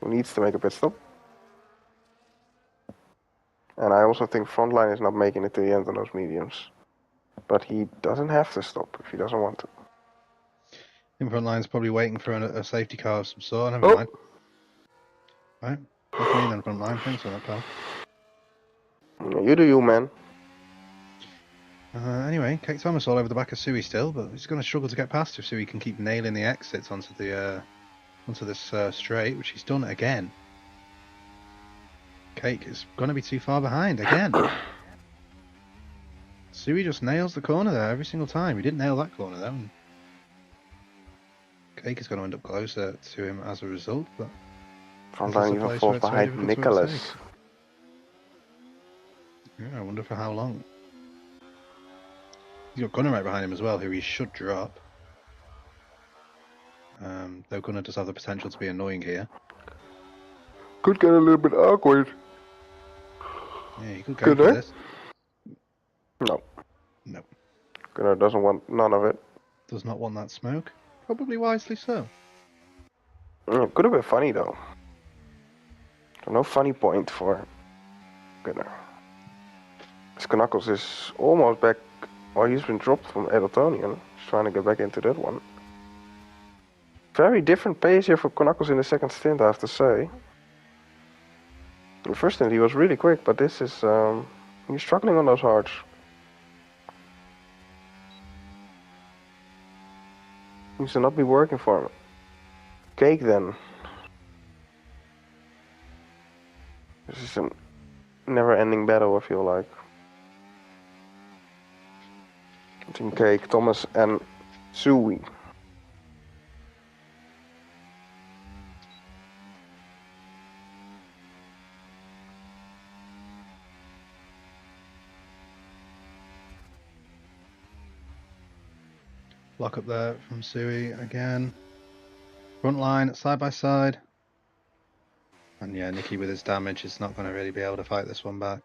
who needs to make a pit stop. And I also think Frontline is not making it to the end on those mediums. but he doesn't have to stop if he doesn't want to. In front line's probably waiting for a safety car of some sort. Never mind. Right. Look me then, front line. Thanks for that, pal. You do you, man. Anyway, Kate Thomas all over the back of Suey still, but he's going to struggle to get past if Suey can keep nailing the exits onto this straight, which he's done again. Cake is going to be too far behind again. Suey just nails the corner there every single time. He didn't nail that corner though. Cake is going to end up closer to him as a result, but Frontline even falls behind Nicholas. Yeah, I wonder for how long. He's got Gunner right behind him as well, who he should drop. Though Gunner does have the potential to be annoying here. Could get a little bit awkward. Yeah, he could go for this. No. No. Gunner doesn't want none of it. Does not want that smoke. Probably wisely so. It could have been funny though. So no funny point for Gunner. Knuckles is almost back. Well, he's been dropped from Edeltonian. He's trying to get back into that one. Very different pace here for Knuckles in the second stint, I have to say. In the first stint he was really quick, but this is he's struggling on those hards. Seems to not be working for him. Cake then. This is a never-ending battle, I feel like. Between Cake, Thomas and Suey. Block up there from Suey again. Front line, side by side. And yeah, Nicky with his damage is not going to really be able to fight this one back.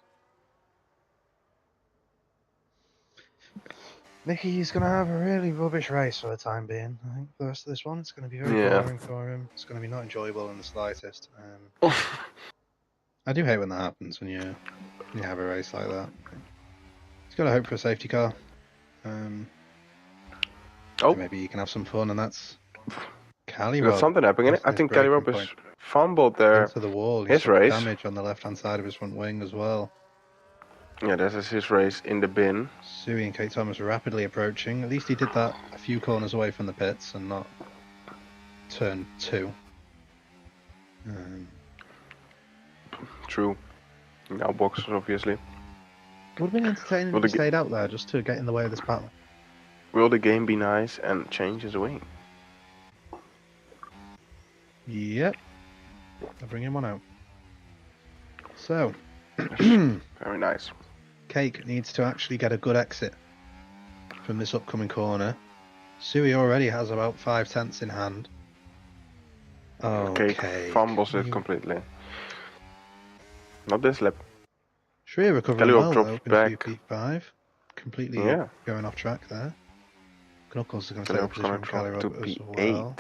Nicky's going to have a really rubbish race for the time being. I think the rest of this one, it's going to be very boring for him. It's going to be not enjoyable in the slightest. I do hate when that happens, when you have a race like that. He's got to hope for a safety car. Maybe you can have some fun, and that's Calirob. There's something happening. I think Calirob is fumbled there. Into the wall. His race. Damage on the left-hand side of his front wing as well. Yeah, that is his race in the bin. Suey and Kate Thomas rapidly approaching. At least he did that a few corners away from the pits and not turn 2. True. Now boxes, obviously. Would have been entertaining if he stayed out there just to get in the way of this battle. Will the game be nice and change his wing? Yep. I'll bring him one out. So. Very nice. Cake needs to actually get a good exit from this upcoming corner. Suey already has about 5/10 in hand. Cake fumbles it completely. Not this lap. Shreya recovering well though, back. P5. Completely going off track there. Knuckles is going to take the position from Calirob as well.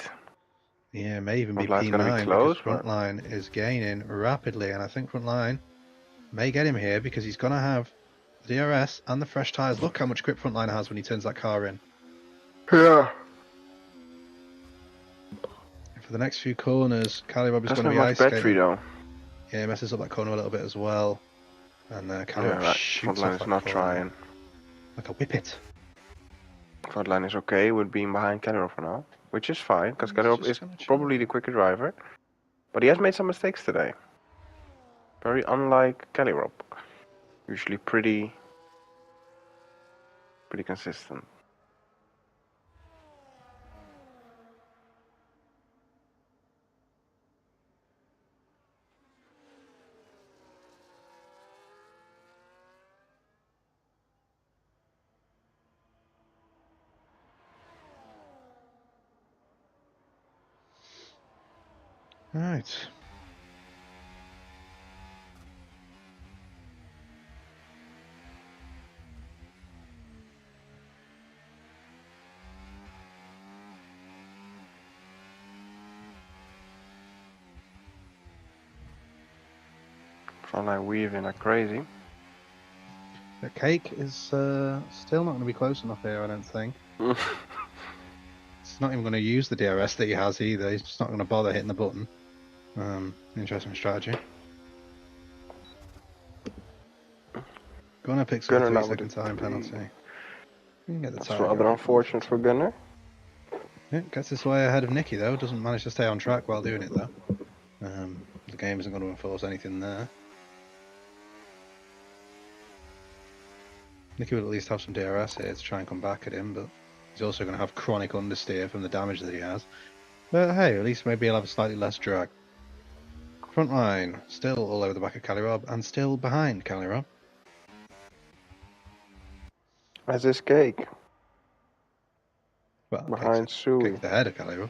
Yeah, may even be P9 because Frontline is gaining rapidly, and I think Frontline may get him here because he's going to have the DRS and the fresh tyres. Look how much grip Frontline has when he turns that car in. Yeah. For the next few corners, Calirob is going to be ice skating. Though. Yeah, he messes up that corner a little bit as well. And Calirob shoots off that not trying. Like a whippet. Frontline is okay with being behind Calirob for now, which is fine, because Calirob is probably the quicker driver. But he has made some mistakes today. Very unlike Calirob. Usually pretty consistent. Right. Frontline weaving like crazy. The Cake is still not going to be close enough here, I don't think. He's not even going to use the DRS that he has either. He's just not going to bother hitting the button. Interesting strategy. Gunner picks up a Gunner 3 now with second the time 3. penalty. You can get the That's tiger rather off if you want unfortunate to. for Gunner. Yeah, gets his way ahead of Nicky though. Doesn't manage to stay on track while doing it though. The game isn't going to enforce anything there. Nicky will at least have some DRS here to try and come back at him, but he's also going to have chronic understeer from the damage that he has. But hey, at least maybe he'll have a slightly less drag. Front line, still all over the back of Calirob, and still behind Calirob. As is Cake. Well, Behind Sui. Cake's the head of Calirob.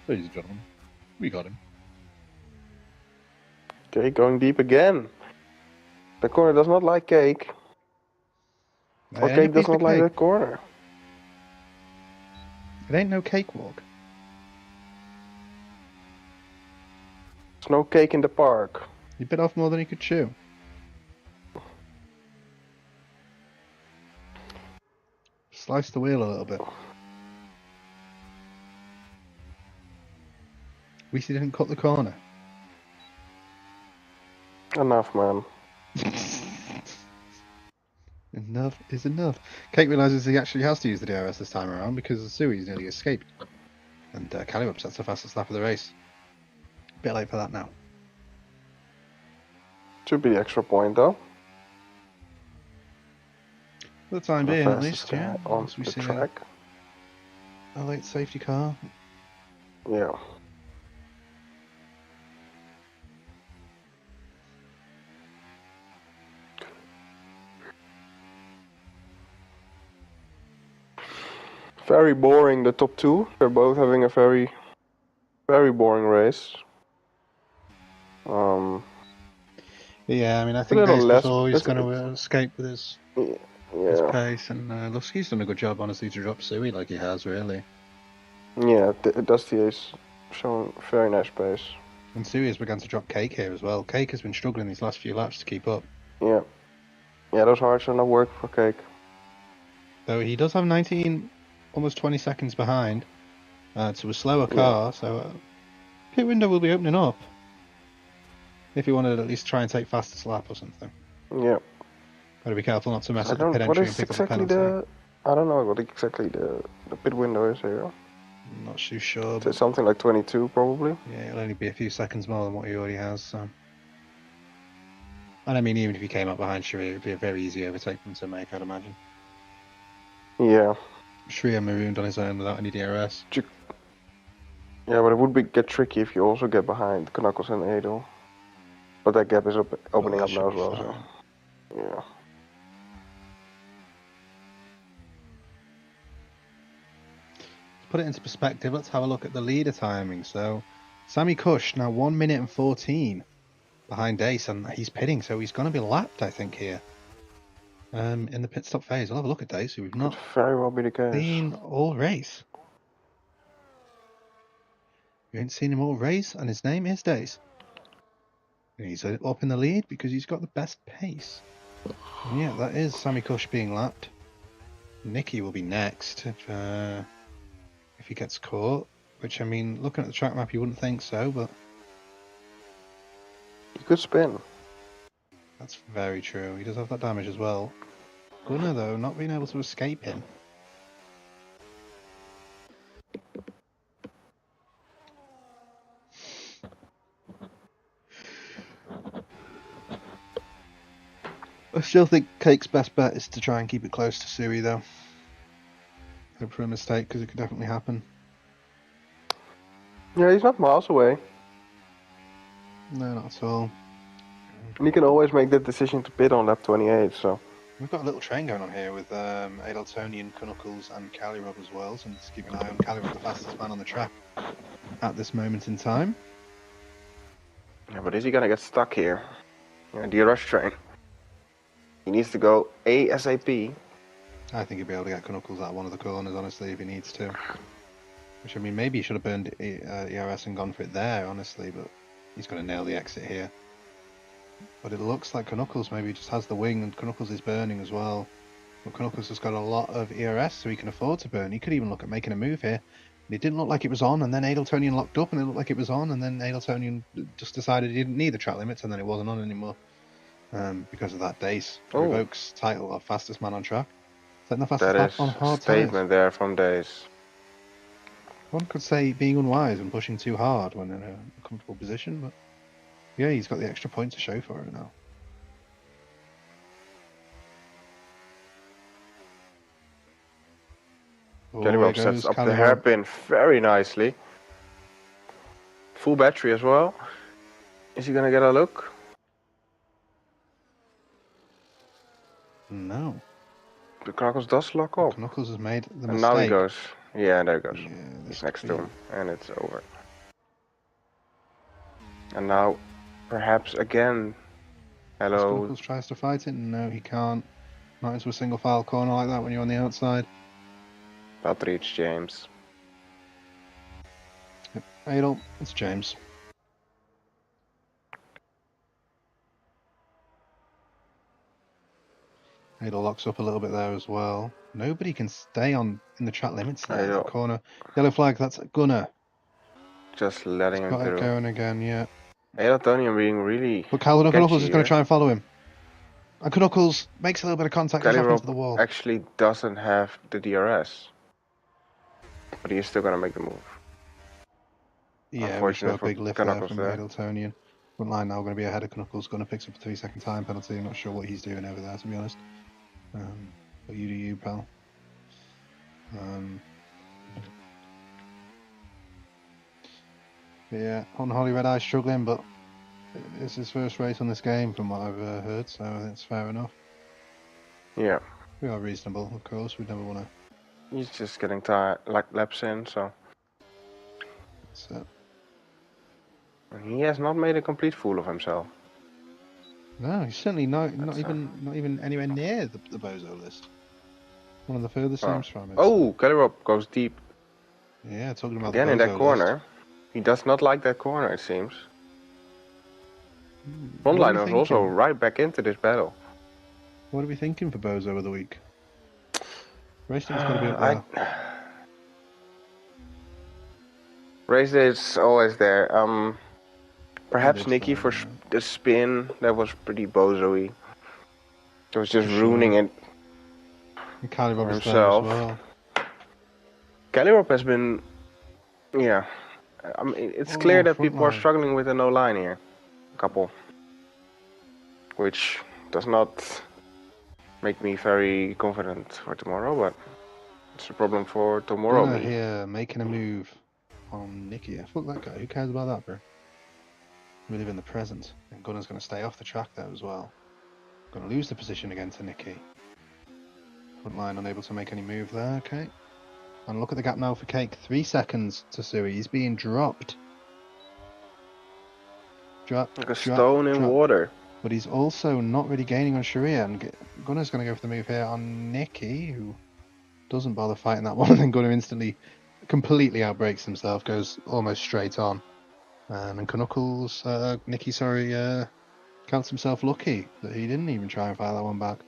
Ladies and gentlemen, we got him. Cake going deep again. The corner does not like Cake. Or Cake does not like that corner. It ain't no cakewalk. There's no cake in the park. He bit off more than he could chew. Slice the wheel a little bit. Weesey didn't cut the corner. Enough, man. Enough is enough. Cake realises he actually has to use the DRS this time around because Sui's nearly escaped. And Calirob sets the fastest lap of the race. A bit late for that now. Should be the extra point though. For the time being, at least, yeah. On Once we the see track. a late safety car. Yeah. Very boring, the top two. They're both having a very boring race. Yeah, I mean, I think little days less- before he's it's- going to escape with his Yeah. pace, and Lusky's done a good job, honestly, to drop Sui like he has, really. Yeah, Dusty is showing very nice pace. And Sui has begun to drop Cake here as well. Cake has been struggling these last few laps to keep up. Yeah. Yeah, those hards are not working for Cake. Though he does have 19, almost 20 seconds behind to a slower car, so pit window will be opening up. If he wanted to at least try and take fastest lap or something. Yeah. Gotta be careful not to mess I up the don't. pit What entry and is pick up the exactly penalty. I don't know what exactly the pit window is here. I'm not too sure. It's But something like 22 probably. yeah, it'll only be a few seconds more than what he already has. So. And I mean, even if he came up behind Shri, it'd be a very easy overtake for him to make, I'd imagine. Yeah. Shri marooned on his own without any DRS. Yeah, but it would get tricky if you also get behind Knuckles and Adel. But that gap is opening up now as well. So. Yeah. To put it into perspective, let's have a look at the leader timing. So, Sammy Kush now 1 minute and 14 behind Ace, and he's pitting, so he's going to be lapped, I think, here. In the pit stop phase. I'll have a look at Dace, who we've not Could very well be the case. seen all race. We haven't seen him all race, and his name is Dace. And he's up in the lead because he's got the best pace. And yeah, that is Sammy Kush being lapped. Nicky will be next if he gets caught. Which, I mean, looking at the track map, you wouldn't think so, but He could spin. that's very true. He does have that damage as well. Gunner, though, not being able to escape him. I still think Cake's best bet is to try and keep it close to Sui, though. Hope for a mistake, because it could definitely happen. Yeah, he's not miles away. No, not at all. And he can always make that decision to pit on lap 28, so. We've got a little train going on here with Adeltonian, Knuckles and Calirob as well, so let's keep an eye on Calirob, the fastest man on the track at this moment in time. Yeah, but is he gonna get stuck here? Yeah, the rush train. He needs to go ASAP. I think he'll be able to get Knuckles out of one of the corners, honestly, if he needs to. Which, I mean, maybe he should have burned ERS and gone for it there, honestly, but He's going to nail the exit here. But it looks like Knuckles maybe just has the wing, and Knuckles is burning as well. But Knuckles has got a lot of ERS, so he can afford to burn. He could even look at making a move here. It didn't look like it was on, and then Adeltonian locked up, and it looked like it was on, and then Adeltonian just decided he didn't need the track limits, and then it wasn't on anymore because of that Dace. Oh, Revokes title of fastest man on track. Setting the fastest that lap is on a hard statement tyres. there from Days. One could say being unwise and pushing too hard when in a comfortable position, but yeah, he's got the extra point to show for it now. Jellybob sets up the hairpin very nicely. Full battery as well. Is he gonna get a look? No. The Knuckles does lock up. Knuckles has made the mistake. And now he goes. Yeah, there he goes. Yeah, he's next to him, and it's over. And now, perhaps again. Hello. Knuckles tries to fight it. No, he can't. Not into a single file corner like that when you're on the outside. That reached James. Yep. Adel, it's James. Adel locks up a little bit there as well. Nobody can stay in the track limits there. That corner. Yellow flag, that's Gunner. Just letting him got through. It going again, yeah. Adeltonian being really. But Knuckles is going to try and follow him. And Knuckles makes a little bit of contact off into the wall. Actually doesn't have the DRS. But he is still going to make the move. Yeah, we've got a big lift there from Adeltonian. Front line now going to be ahead of Knuckles. Gunner picks up a 3-second time penalty. I'm not sure what he's doing over there, to be honest. But you do you, pal. Yeah, Unholy Red Eye struggling, but it's his first race on this game from what I've heard, so I think it's fair enough. Yeah. We are reasonable, of course. We'd never want to. He's just getting tired, like laps in, so. That's it. And he has not made a complete fool of himself. No, he's certainly not even anywhere near the Bozo list. One of the furthest things from it. Oh, Kellerop goes deep. Yeah, talking about again the Bozo in that corner. List. He does not like that corner, it seems. Frontline was also right back into this battle. What are we thinking for Bozo of the week? Racing's got to be up there. Race day is always there. Perhaps Nicky for the spin, that was pretty bozo-y. It was just ruining it for himself. Well. Calirop has been, yeah. I mean, it's clear that people are struggling with a no line here. A couple. Which does not make me very confident for tomorrow, but it's a problem for tomorrow. Gunner here making a move on Nicky. Fuck that guy. Who cares about that, bro? We live in the present, and Gunner's going to stay off the track there as well. Going to lose the position again to Nicky. Front line unable to make any move there. Okay. And look at the gap now for Cake. 3 seconds to Sui. He's being dropped. Like a stone in water. But he's also not really gaining on Sharia. And Gunner's going to go for the move here on Nicky, who doesn't bother fighting that one. And then Gunner instantly, completely outbreaks himself, goes almost straight on. And Knuckles, Nicky, counts himself lucky that he didn't even try and fire that one back.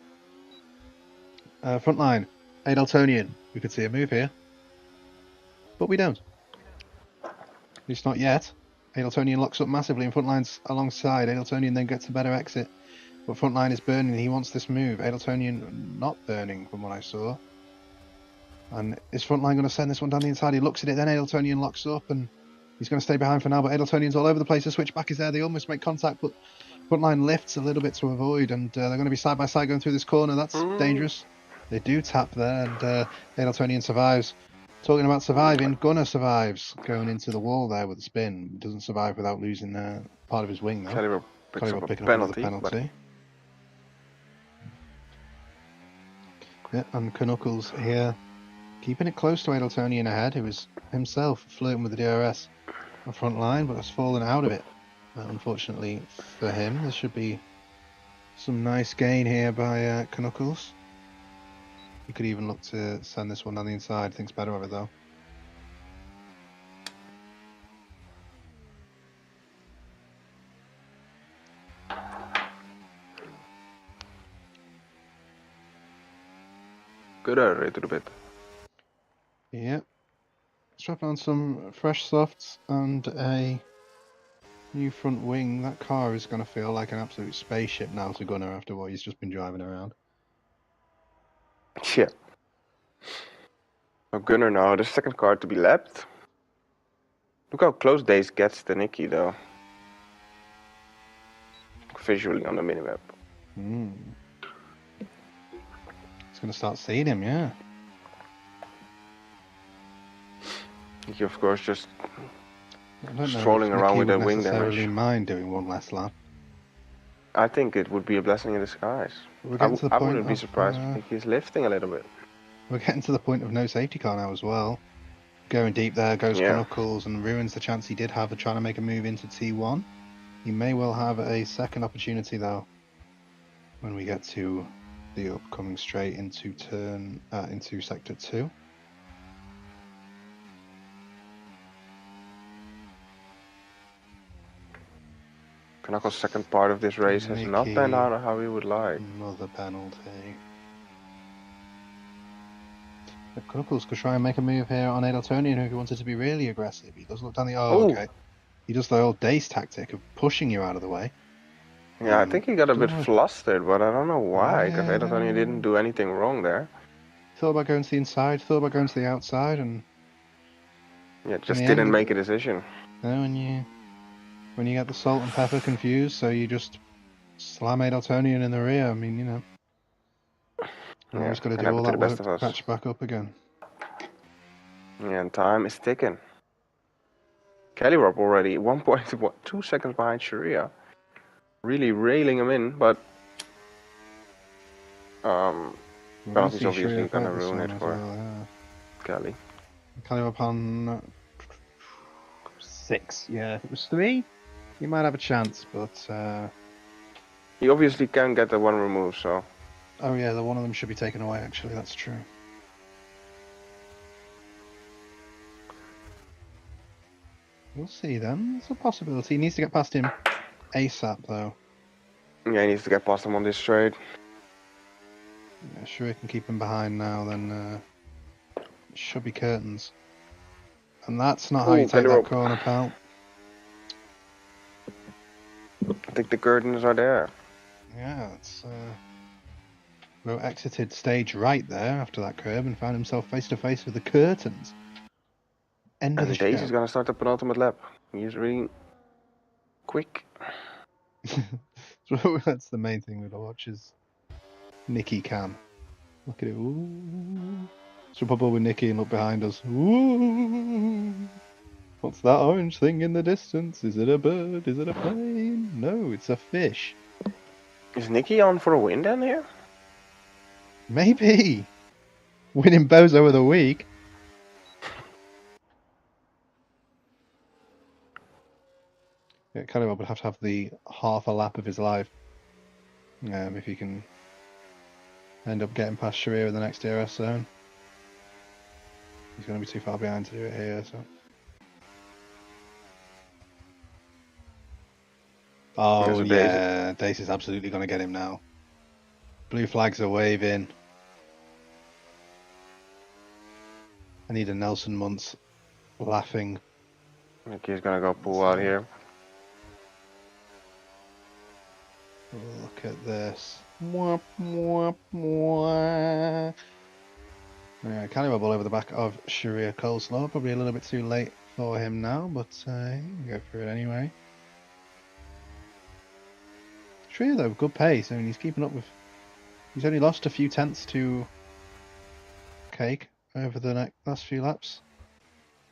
Front line, Adeltonian. We could see a move here. But we don't. At least not yet. Adeltonian locks up massively and Frontline's alongside. Adeltonian then gets a better exit. But Frontline is burning. He wants this move. Adeltonian not burning from what I saw. And is Frontline going to send this one down the inside? He looks at it, then Adeltonian locks up and he's going to stay behind for now. But Adeltonian's all over the place. The switchback is there. They almost make contact, but Frontline lifts a little bit to avoid. And they're going to be side by side going through this corner. That's dangerous. They do tap there and Adeltonian survives. Talking about surviving, Gunner survives going into the wall there with the spin. Doesn't survive without losing part of his wing though. Calibur picking up a penalty. Yeah, and Knuckles here keeping it close to Adeltonian ahead, who is himself flirting with the DRS on front line, but has fallen out of it. Unfortunately for him, there should be some nice gain here by Knuckles. You could even look to send this one down the inside. Thinks better of it though. Good right to the bit. Yep. Strap on some fresh softs and a new front wing. That car is going to feel like an absolute spaceship now to Gunnar after what he's just been driving around. Yeah. So Gunnar now, the second car to be lapped. Look how close Dace gets to Nicky though. Visually on the minimap. He's going to start seeing him, yeah. Nicky of course just I don't know strolling if around Nicky with would that wing necessarily damage. mind doing one last lap. I think it would be a blessing in disguise. We're getting to the I point wouldn't be of surprised if Nicky's lifting a little bit. we're getting to the point of no safety car now as well. Going deep there goes Knuckles and ruins the chance he did have of trying to make a move into T1. He may well have a second opportunity though when we get to the upcoming straight into into sector 2. Knuckles' second part of this race has not panned out how we would like. Another penalty. Knuckles could try and make a move here on Adeltonian who wanted to be really aggressive. He does look down the... okay. He does the old Dace tactic of pushing you out of the way. Yeah, I think he got a bit flustered, but I don't know why, because Adeltonian didn't do anything wrong there. Thought about going to the inside, thought about going to the outside, and... yeah, just didn't make a decision. No, when you get the salt and pepper confused, so you just slam Adeltonian in the rear. I mean, you know. You're always got to do all that work to catch back up again. Yeah, and time is ticking. Kellyrob already 1.2 seconds behind Sharia. Really railing him in, but penalty's obviously gonna ruin it for Kelly. Kellyrob on 6. Yeah, if it was 3, he might have a chance, but he obviously can get the one remove, so. Oh yeah, the one of them should be taken away. Actually, that's true. We'll see then. It's a possibility. He needs to get past him ASAP, though. Yeah, he needs to get past him on this straight. Yeah, sure, he can keep him behind now. Then it should be curtains. And that's not how you take that corner, pal. I think the curtains are there. Yeah, it's. Well, exited stage right there after that curb and found himself face to face with the curtains. End of the show. Dace is gonna start the penultimate lap. He's really quick. So that's the main thing with the watch is Nicky can. Look at it. Ooh. So pop up with Nicky and look behind us. Ooh. What's that orange thing in the distance? Is it a bird? Is it a plane? No, it's a fish. Is Nicky on for a win then here? Maybe. Winning Bozo of the week. Yeah, Callaway would have to have the half a lap of his life. If he can end up getting past Sharia in the next DRS zone. He's going to be too far behind to do it here, so. Oh, yeah. Dace is absolutely going to get him now. Blue flags are waving. I need a Nelson Muntz laughing. Nicky's going to go pull out here. Look at this. Mwah, mwah, mwah. Yeah, Callaway all over the back of Sharia Coleslaw. Probably a little bit too late for him now, but he can go through it anyway. Sharia, though, good pace. I mean, he's keeping up with... He's only lost a few tenths to Cake over the last few laps.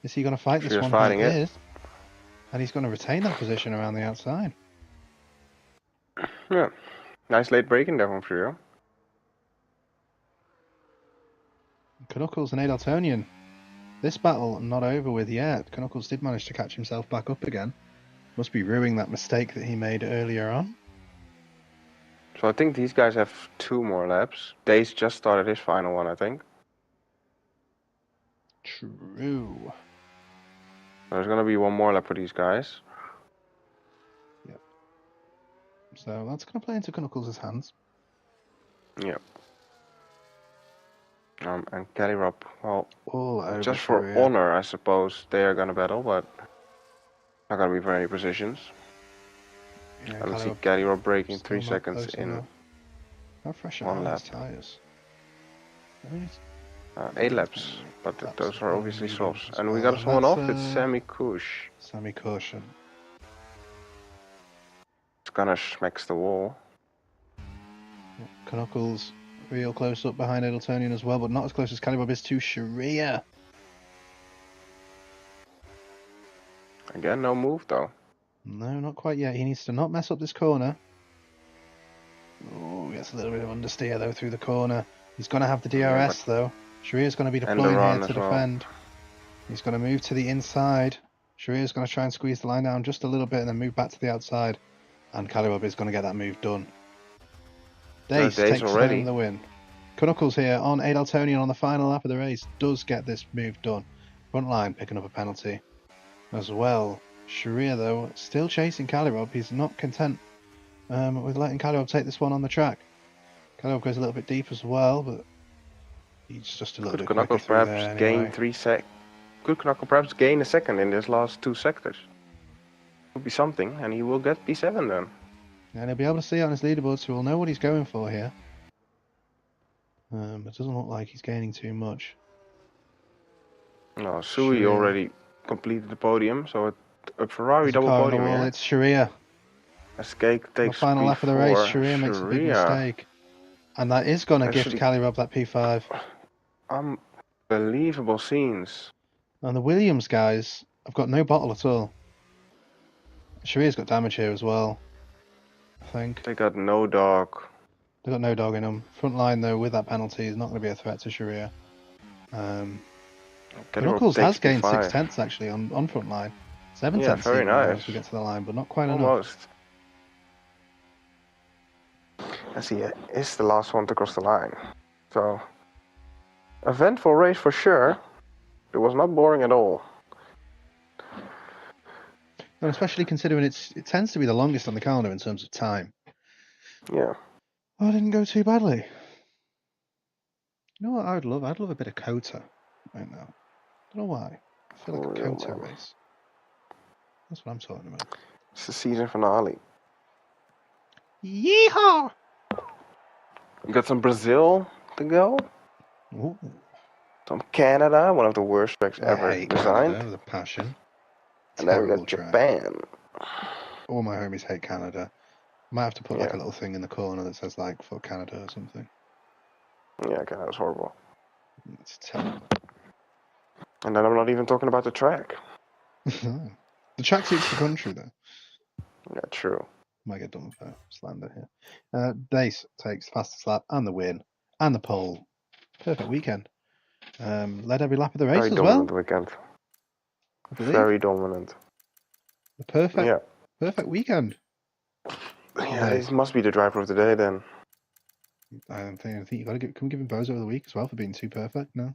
Is he going to fight this one? Fighting it. Is. And he's going to retain that position around the outside. Yeah. Nice late braking there from Frio. Knuckles and Adeltonian. This battle not over with yet. Knuckles did manage to catch himself back up again. Must be ruining that mistake that he made earlier on. So I think these guys have 2 more laps. Dace just started his final one, I think. True. There's going to be 1 more lap for these guys. Yep. So that's going to play into Knuckles' hands. Yep. And Calirob, well, All over just for Sharia. honor, I suppose they are gonna battle, but not gonna be for any positions. Yeah, I don't see Calirob breaking still 3 not seconds close in enough. How fresh one are lap. his tyres? I mean, 8 laps, but those are obviously softs. And we got someone off, it's Sammy Kush. Sammy Caution. It's gonna smacks the wall. Knuckles real close up behind Edeltonian as well, but not as close as Calibob is to Sharia. Again, no move though. No, not quite yet. He needs to not mess up this corner. Oh, gets a little bit of understeer though through the corner. He's going to have the DRS though. Sharia's going to be deploying here to defend. He's going to move to the inside. Sharia's going to try and squeeze the line down just a little bit and then move back to the outside. And Calibob is going to get that move done. Dace takes home the win. Knuckles here on Edeltonian on the final lap of the race does get this move done. Front line picking up a penalty as well. Sharia though still chasing Calirob. He's not content with letting Calirob take this one on the track. Calirob goes a little bit deep as well, but he's just a little bit quicker through there anyway. Could Knuckles perhaps gain a second in this last 2 sectors? Could be something, and he will get P7 then. And he'll be able to see it on his leaderboard, so he'll know what he's going for here. It doesn't look like he's gaining too much. No, Sui already completed the podium, so a Ferrari double podium here. It's Sharia. As Cake takes the final lap of the race, Sharia makes a big mistake. And that is going to gift Calirob that P5. Unbelievable scenes. And the Williams guys have got no bottle at all. Sharia's got damage here as well, I think. They got no dog. They got no dog in them. Front line though, with that penalty, is not going to be a threat to Sharia. Knuckles has gained 6/10 actually on front line. 7/10 very nice. As we get to the line, but not quite enough. Almost. As he is the last one to cross the line. So, eventful race for sure. It was not boring at all. And especially considering it tends to be the longest on the calendar in terms of time. Yeah. Oh, it didn't go too badly. You know what I'd love? I'd love a bit of Kota right now. I don't know why. I feel like a Kota race. That's what I'm talking about. It's the season finale. Yeehaw! We got some Brazil to go. Ooh. Some Canada, one of the worst tracks ever designed. Canada with a passion. And then we got Japan. All my homies hate Canada. Might have to put like a little thing in the corner that says like "for Canada" or something. Yeah, Canada's horrible. It's terrible. And then I'm not even talking about the track. The track suits the country though. Yeah, true. Might get done with slander here. Dace takes fastest lap and the win and the pole. Perfect weekend. Led every lap of the race as well. Very dominant weekend. Very dominant. The perfect weekend. Yeah, he must be the driver of the day then. I think you got to give. Can we give him Bozo of the week as well for being too perfect? No.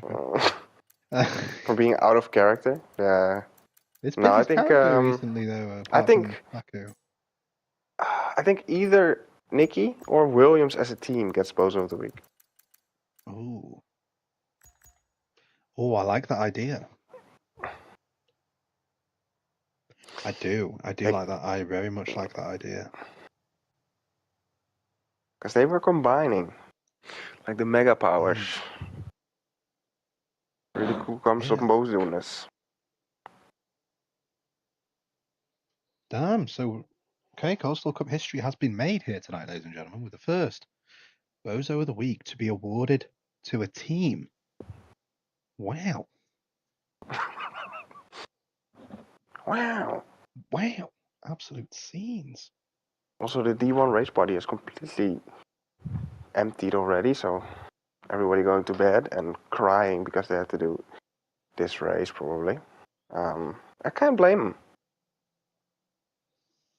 Oh, okay. For being out of character, yeah. It's been his character recently though. I think either Nicky or Williams as a team gets Bozo of the week. Oh, I like that idea. I do like that. I very much like that idea. Because they were combining, like the mega powers. Really cool comes op boosdoeness. Damn, so okay, Coastal Cup history has been made here tonight, ladies and gentlemen, with the first Bozo of the Week to be awarded to a team. Wow. Wow. Absolute scenes. Also, the D1 race body is completely emptied already, so everybody going to bed and crying because they have to do this race, probably. I can't blame them.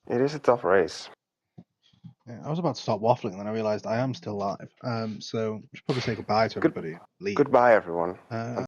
It is a tough race. Yeah, I was about to stop waffling, and then I realised I am still live. So we should probably say goodbye to everybody. Goodbye, everyone.